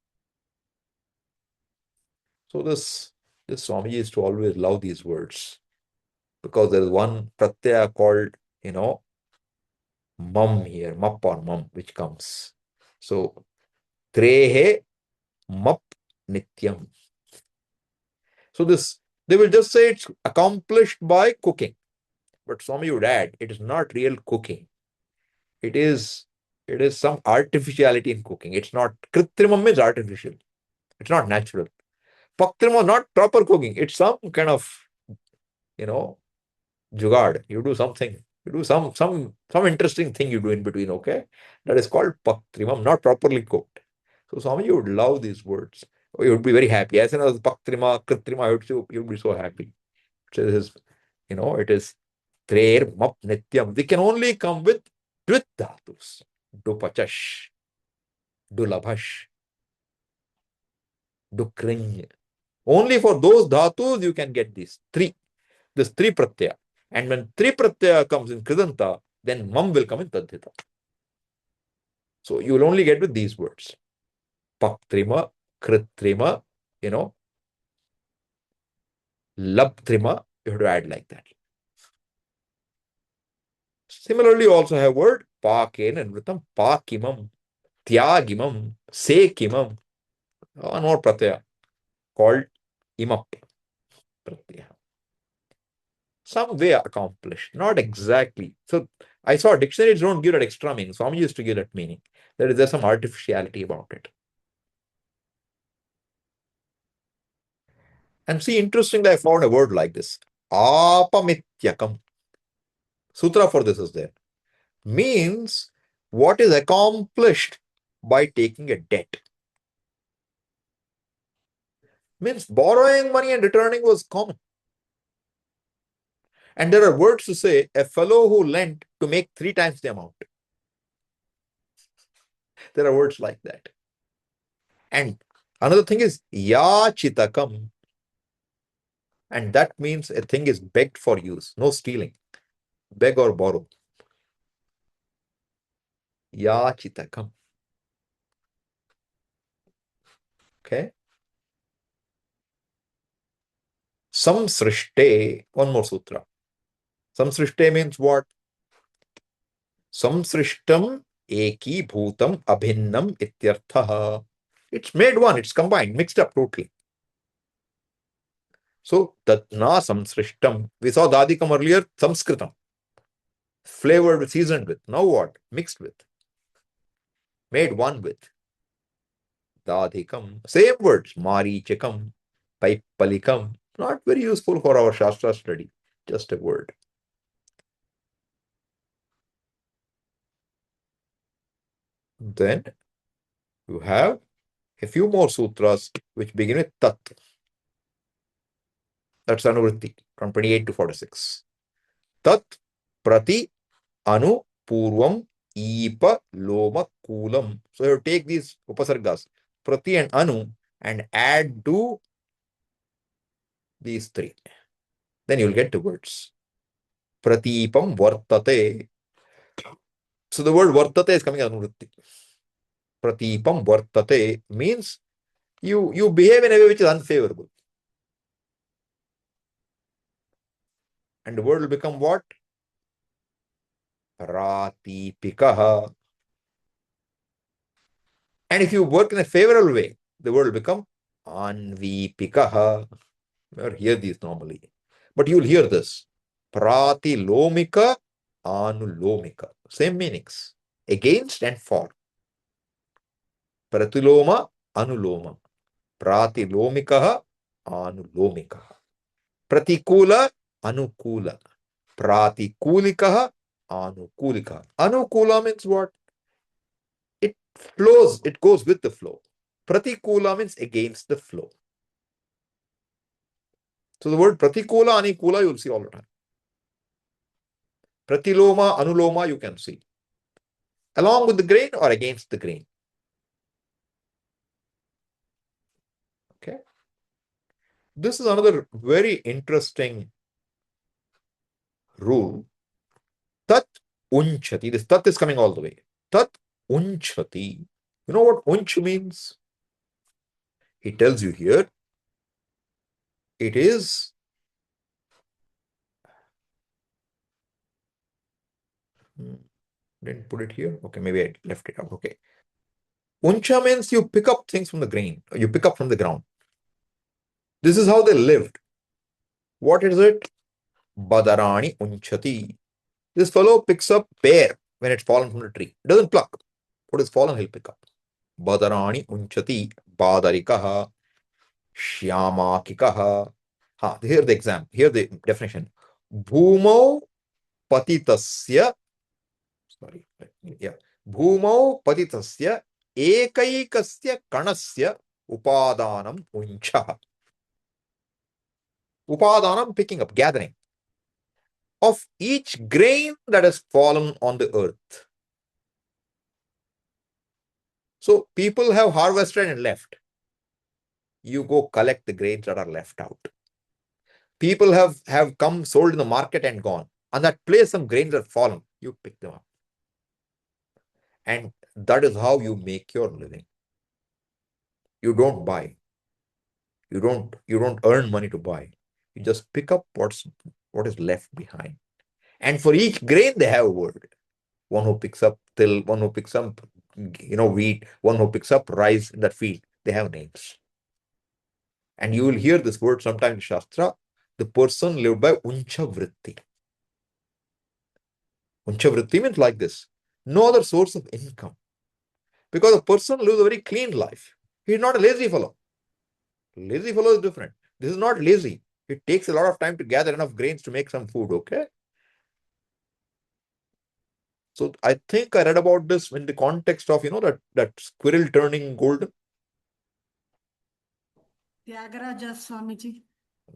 So this Swamiji is to always love these words, because there is one pratyaya called, mum here, map or mum, which comes. So, trehe map nityam. So they will just say it's accomplished by cooking. But Swami would add, it is not real cooking. It is some artificiality in cooking. It's not, kritrimam means artificial. It's not natural. Paktrimam, not proper cooking. It's some kind of, jugad. You do something You do some interesting thing you do in between, okay? That is called Paktrimam, not properly cooked. So Swamiji would love these words. You would be very happy. As soon as Paktrima, Kritrima, you would be so happy. So this is, it is Trair Map Nityam. They can only come with Dvit Dhatus. Dupachash, Dulabhash, Dukring. Only for those dhatus you can get these three. This three pratyaya. And when three pratyaya comes in Kridanta, then mam will come in Taddhita. So you will only get with these words. Paktrima, Kritrima, Labtrima, you have to add like that. Similarly, you also have word Paken and Vritam, Pakimam, Tyagimam, Sekimam. One more pratyaya called Imap pratyaya. Some way accomplished, not exactly. So I saw dictionaries don't give that extra meaning. Swami used to give that meaning. There's some artificiality about it. And see, interestingly, I found a word like this. Apamityakam. Sutra for this is there. Means what is accomplished by taking a debt. Means borrowing money and returning was common. And there are words to say a fellow who lent to make 3 times the amount. There are words like that. And another thing is yachitakam. And that means a thing is begged for use, no stealing. Beg or borrow. Yachitakam. Okay. Samsrishte, one more sutra. Samsrishte means what? Samsrishtam eki bhutam abhinnam ityarthaha. It's made one, it's combined, mixed up totally. So, tatna samsrishtam. We saw Dadikam earlier, Sanskritam. Flavored, seasoned with. Now what? Mixed with. Made one with. Dadikam. Same words. Marichikam. Paipalikam. Not very useful for our Shastra study. Just a word. Then you have a few more sutras which begin with Tat. That's Anuvritti from 28 to 46. Tat Prati Anu Purvam Ipa Loma Kulam. So you take these upasargas, Prati and Anu, and add to these three. Then you'll get two words. Pratipam Vartate. So the word Vartate is coming as Anuvritti. Pratipam Vartate means you behave in a way which is unfavorable. And the word will become what? Pratipikaha. And if you work in a favorable way, the word will become Anvipikaha. You never hear these normally. But you'll hear this. Pratilomika, Anulomika. Same meanings. Against and for. Pratiloma, Anuloma. Pratilomikaha, Anulomikaha. Pratikula, Anukula. Pratikulikaha, Anukulikaha. Anukula means what? It flows, it goes with the flow. Pratikula means against the flow. So the word pratikula, anikula, you'll see all the time. Pratiloma, anuloma, you can see. Along with the grain or against the grain. Okay. This is another very interesting rule. Tat unchati. This tat is coming all the way. Tat unchati. You know what unch means? He tells you here. It is didn't put it here. Okay, maybe I left it out. Okay. Uncha means you pick up things from the grain. You pick up from the ground. This is how they lived. What is it? Badarani unchati. This fellow picks up pear when it's fallen from the tree. It doesn't pluck. What is fallen, he'll pick up. Badarani unchati badarikaha shyamakikaha. Here the exam. Here the definition. Bhumau patitasya, sorry, yeah, bhumau patitasya ekaikasya kanasya upadanam uncha. Upadanam, picking up, gathering, of each grain that has fallen on the earth. So people have harvested and left. You go collect the grains that are left out. People have come, sold in the market and gone. On that place, some grains are fallen. You pick them up. And that is how you make your living. You don't buy. You don't earn money to buy. You just pick up what is left behind. And for each grain, they have a word. One who picks up till, one who picks up, wheat, one who picks up rice in that field. They have names. And you will hear this word sometime in Shastra. The person lived by uncha vritti. Uncha vritti means like this. No other source of income. Because a person lives a very clean life. He is not a lazy fellow. Lazy fellow is different. This is not lazy. It takes a lot of time to gather enough grains to make some food, okay? So I think I read about this in the context of, that squirrel turning golden. Tyagaraja Swamiji.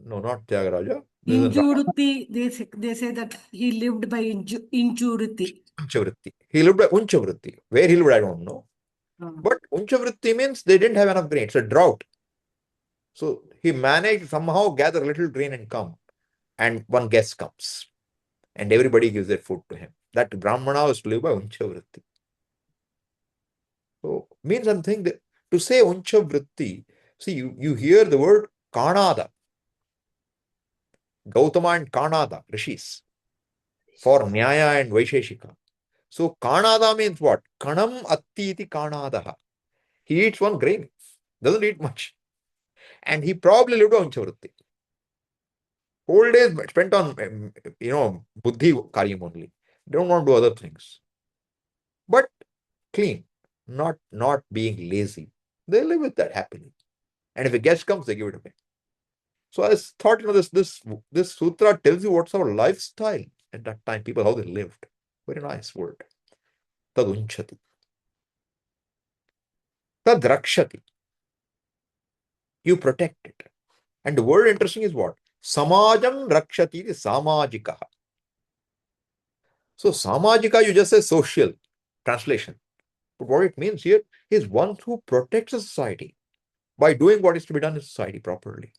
No, not Tyagaraja. Inchuruti, they say that he lived by Inchuruti. Unchavritti. He lived by Unchavritti. Where he lived, I don't know. But Unchavritti means they didn't have enough grain. It's a drought. So he managed somehow gather a little grain and come. And one guest comes. And everybody gives their food to him. That Brahmana was to live by Unchavritti. So means something that to say Unchavritti, see, you hear the word Kanada. Gautama and Kanada, rishis, for Nyaya and Vaisheshika. So Kanada means what? Kanam atti iti Kanadaha. He eats one grain, doesn't eat much. And he probably lived on Unchavritti. Whole days spent on, buddhi karyam only. Don't want to do other things. But clean, not being lazy. They live with that happily. And if a guest comes, they give it away. So I thought, this sutra tells you what's our lifestyle at that time, people, how they lived. Very nice word. Tad unchati. Tad rakshati. You protect it. And the word interesting is what? Samajam rakshati is samajika. So samajika, you just say social. Translation. But what it means here is one who protects a society by doing what is to be done in society properly.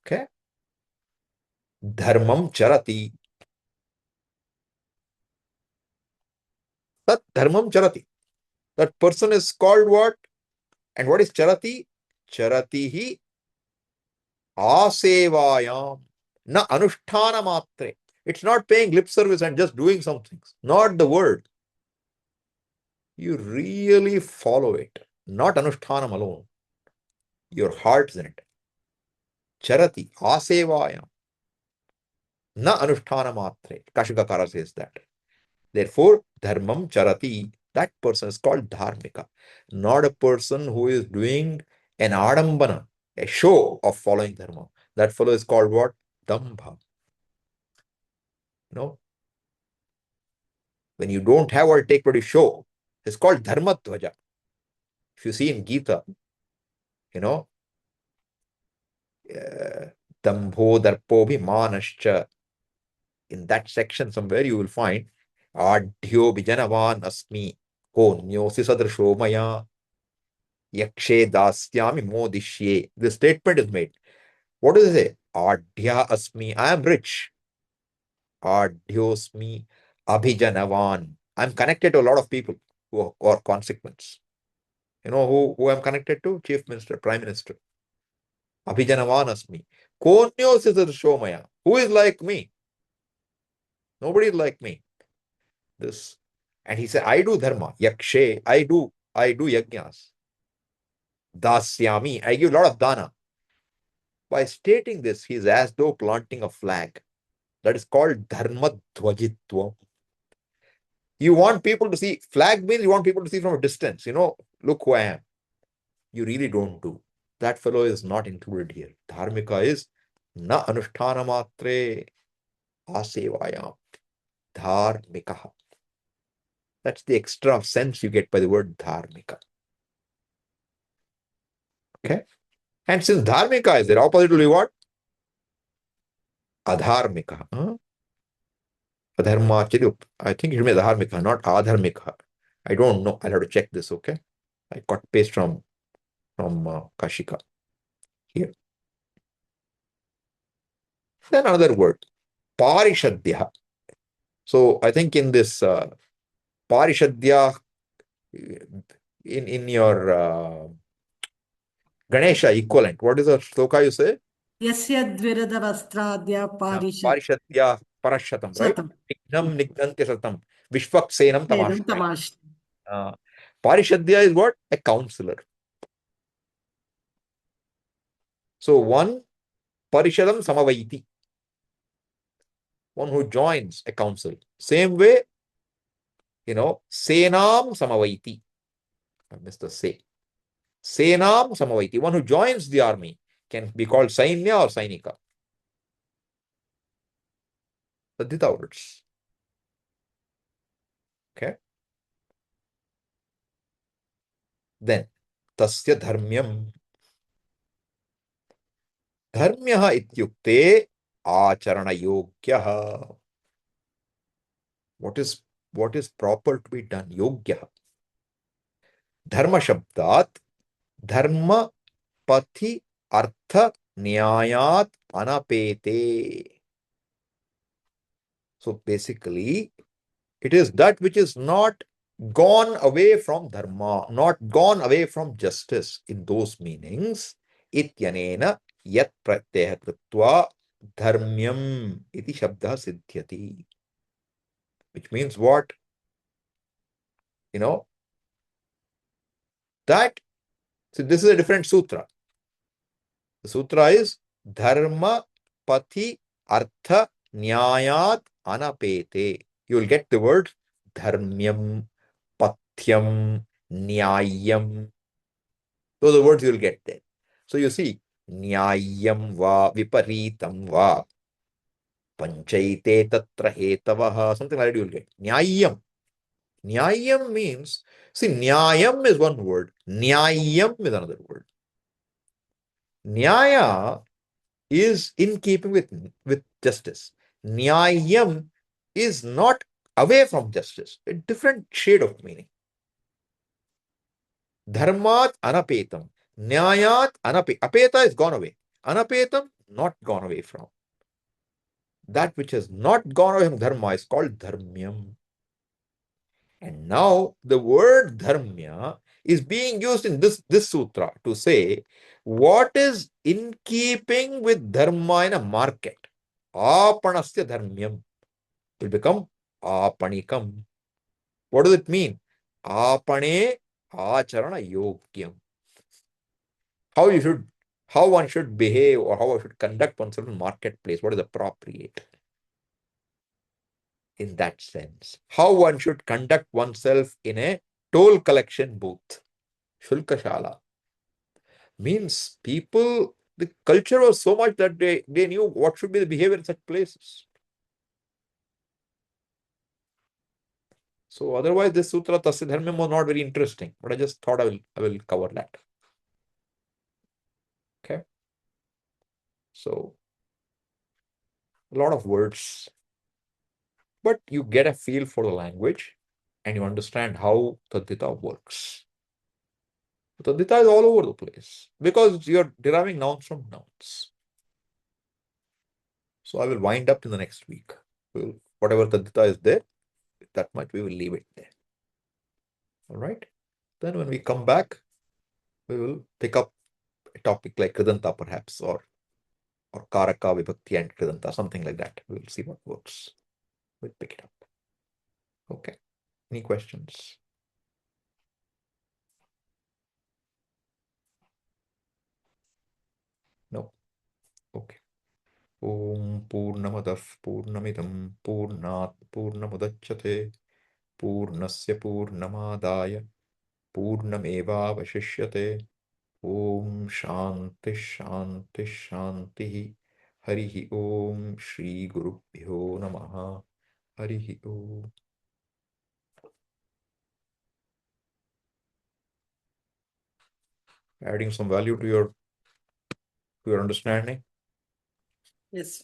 Okay? Dharmam charati. That dharmam charati. That person is called what? And what is charati? Charatihi asevayam. Na anusthana matre. It's not paying lip service and just doing some things. Not the word. You really follow it. Not anushtanam alone. Your heart's in it. Charati asevayam. Na anusthana matre. Kashikakara says that. Therefore, dharmam charati. That person is called dharmika. Not a person who is doing an adambana, a show of following dharma. That fellow is called what? Dambha. When you don't have or take what you show, it's called dharma dvaja. If you see in Gita, dambho darpo bhimanascha, in that section somewhere you will find adhyo bijanavan asmi konyosi sadrsho maya yakshe dasyami modishye. The statement is made. What does it say? Adhya asmi, I am rich. Adhyosmi abhijanavan. I'm connected to a lot of people who are consequence. You know who I'm connected to? Chief Minister, Prime Minister. Abhijanavan asmi. Konyos is shomaya. Who is like me? Nobody is like me. This. And he said, I do dharma. Yakshe. I do yajnas. Dasyami. I give a lot of dana. By stating this, he is as though planting a flag. That is called dharma dvajitva. You want people to see, flag means you want people to see from a distance, look who I am. You really don't do. That fellow is not included here. Dharmika is na anusthana matre. asevayam, dharmikaha. That's the extra sense you get by the word dharmika. Okay? And since dharmika is there, opposite will be what? Adharmika. Huh? Adharma, I think it should be dharmika, not adharmika. I don't know. I'll have to check this, okay? I got paste from Kashika here. Then another word, parishadya. So I think in this parishadya, in your Ganesha equivalent, what is the sloka you say? Yasya dvirada vastradya parishad Parishadya parashatam, right? shatam. Vignam nigdantya satam. Vishwaksenam Vedam tamashya. tamash. Parishadya is what? A counselor. So one parishadam samavaiti. One who joins a council. Same way, senam samavaiti. I missed the say. Senam samavaiti. One who joins the army can be called Sainya or Sainika. Taddhita words. Okay. Then, tasya dharmyam. Dharmyaha ityukte acharana yogyaha. What is proper to be done? Yogyaha. Dharma shabdat, dharma pathi artha nyayat anapete. So basically, it is that which is not gone away from dharma, not gone away from justice in those meanings. Ityanena yat pratyaya kritva dharmyam iti shabda siddhyati. Which means what? That, so this is a different sutra. The sutra is dharma pathi artha nyayat anapete. You will get the word dharmyam, pathyam, nyayam. Those are words you will get there. So you see, nyayam va, viparitam va, panchaite tatra hetavaha, something like that you will get. Nyayam. Nyayam means, see, nyayam is one word, nyayam is another word. Nyaya is in keeping with justice. Nyayam is not away from justice, a different shade of meaning. Dharmat anapetam. Nyayat apeta is gone away. Anapetam, not gone away from. That which has not gone away from dharma is called dharmyam. And now the word dharmya is being used in this sutra to say what is in keeping with dharma in a market. Apanasya dharmyam will become apanikam. What does it mean? Apane acharana yogyam. How one should behave or how one should conduct oneself in marketplace. What is appropriate in that sense? How one should conduct oneself in a toll collection booth. Shulkashala. Means people, the culture was so much that they knew what should be the behavior in such places. So otherwise this sutra Tasya Dharmyam was not very interesting, but I just thought I will cover that. Okay. So a lot of words, but you get a feel for the language and you understand how Taddhita works. Taddhita is all over the place because you're deriving nouns from nouns. So I will wind up in the next week. Whatever Taddhita is there, that much we will leave it there. All right. Then when we come back, we will pick up a topic like Kridanta perhaps, or Karaka, Vibhakti and Kridanta, something like that. We will see what works. We'll pick it up. Okay. Any questions? No. Okay. Om Purnamadah Purnamidam Purnat Purnamudachyate Purnasya Purnamadaya Purnameva Vashishyate Om Shanti Shanti Shanti Harihi Om Shri Gurubhyo Namaha. Harihi Om. Adding some value to your understanding. Yes.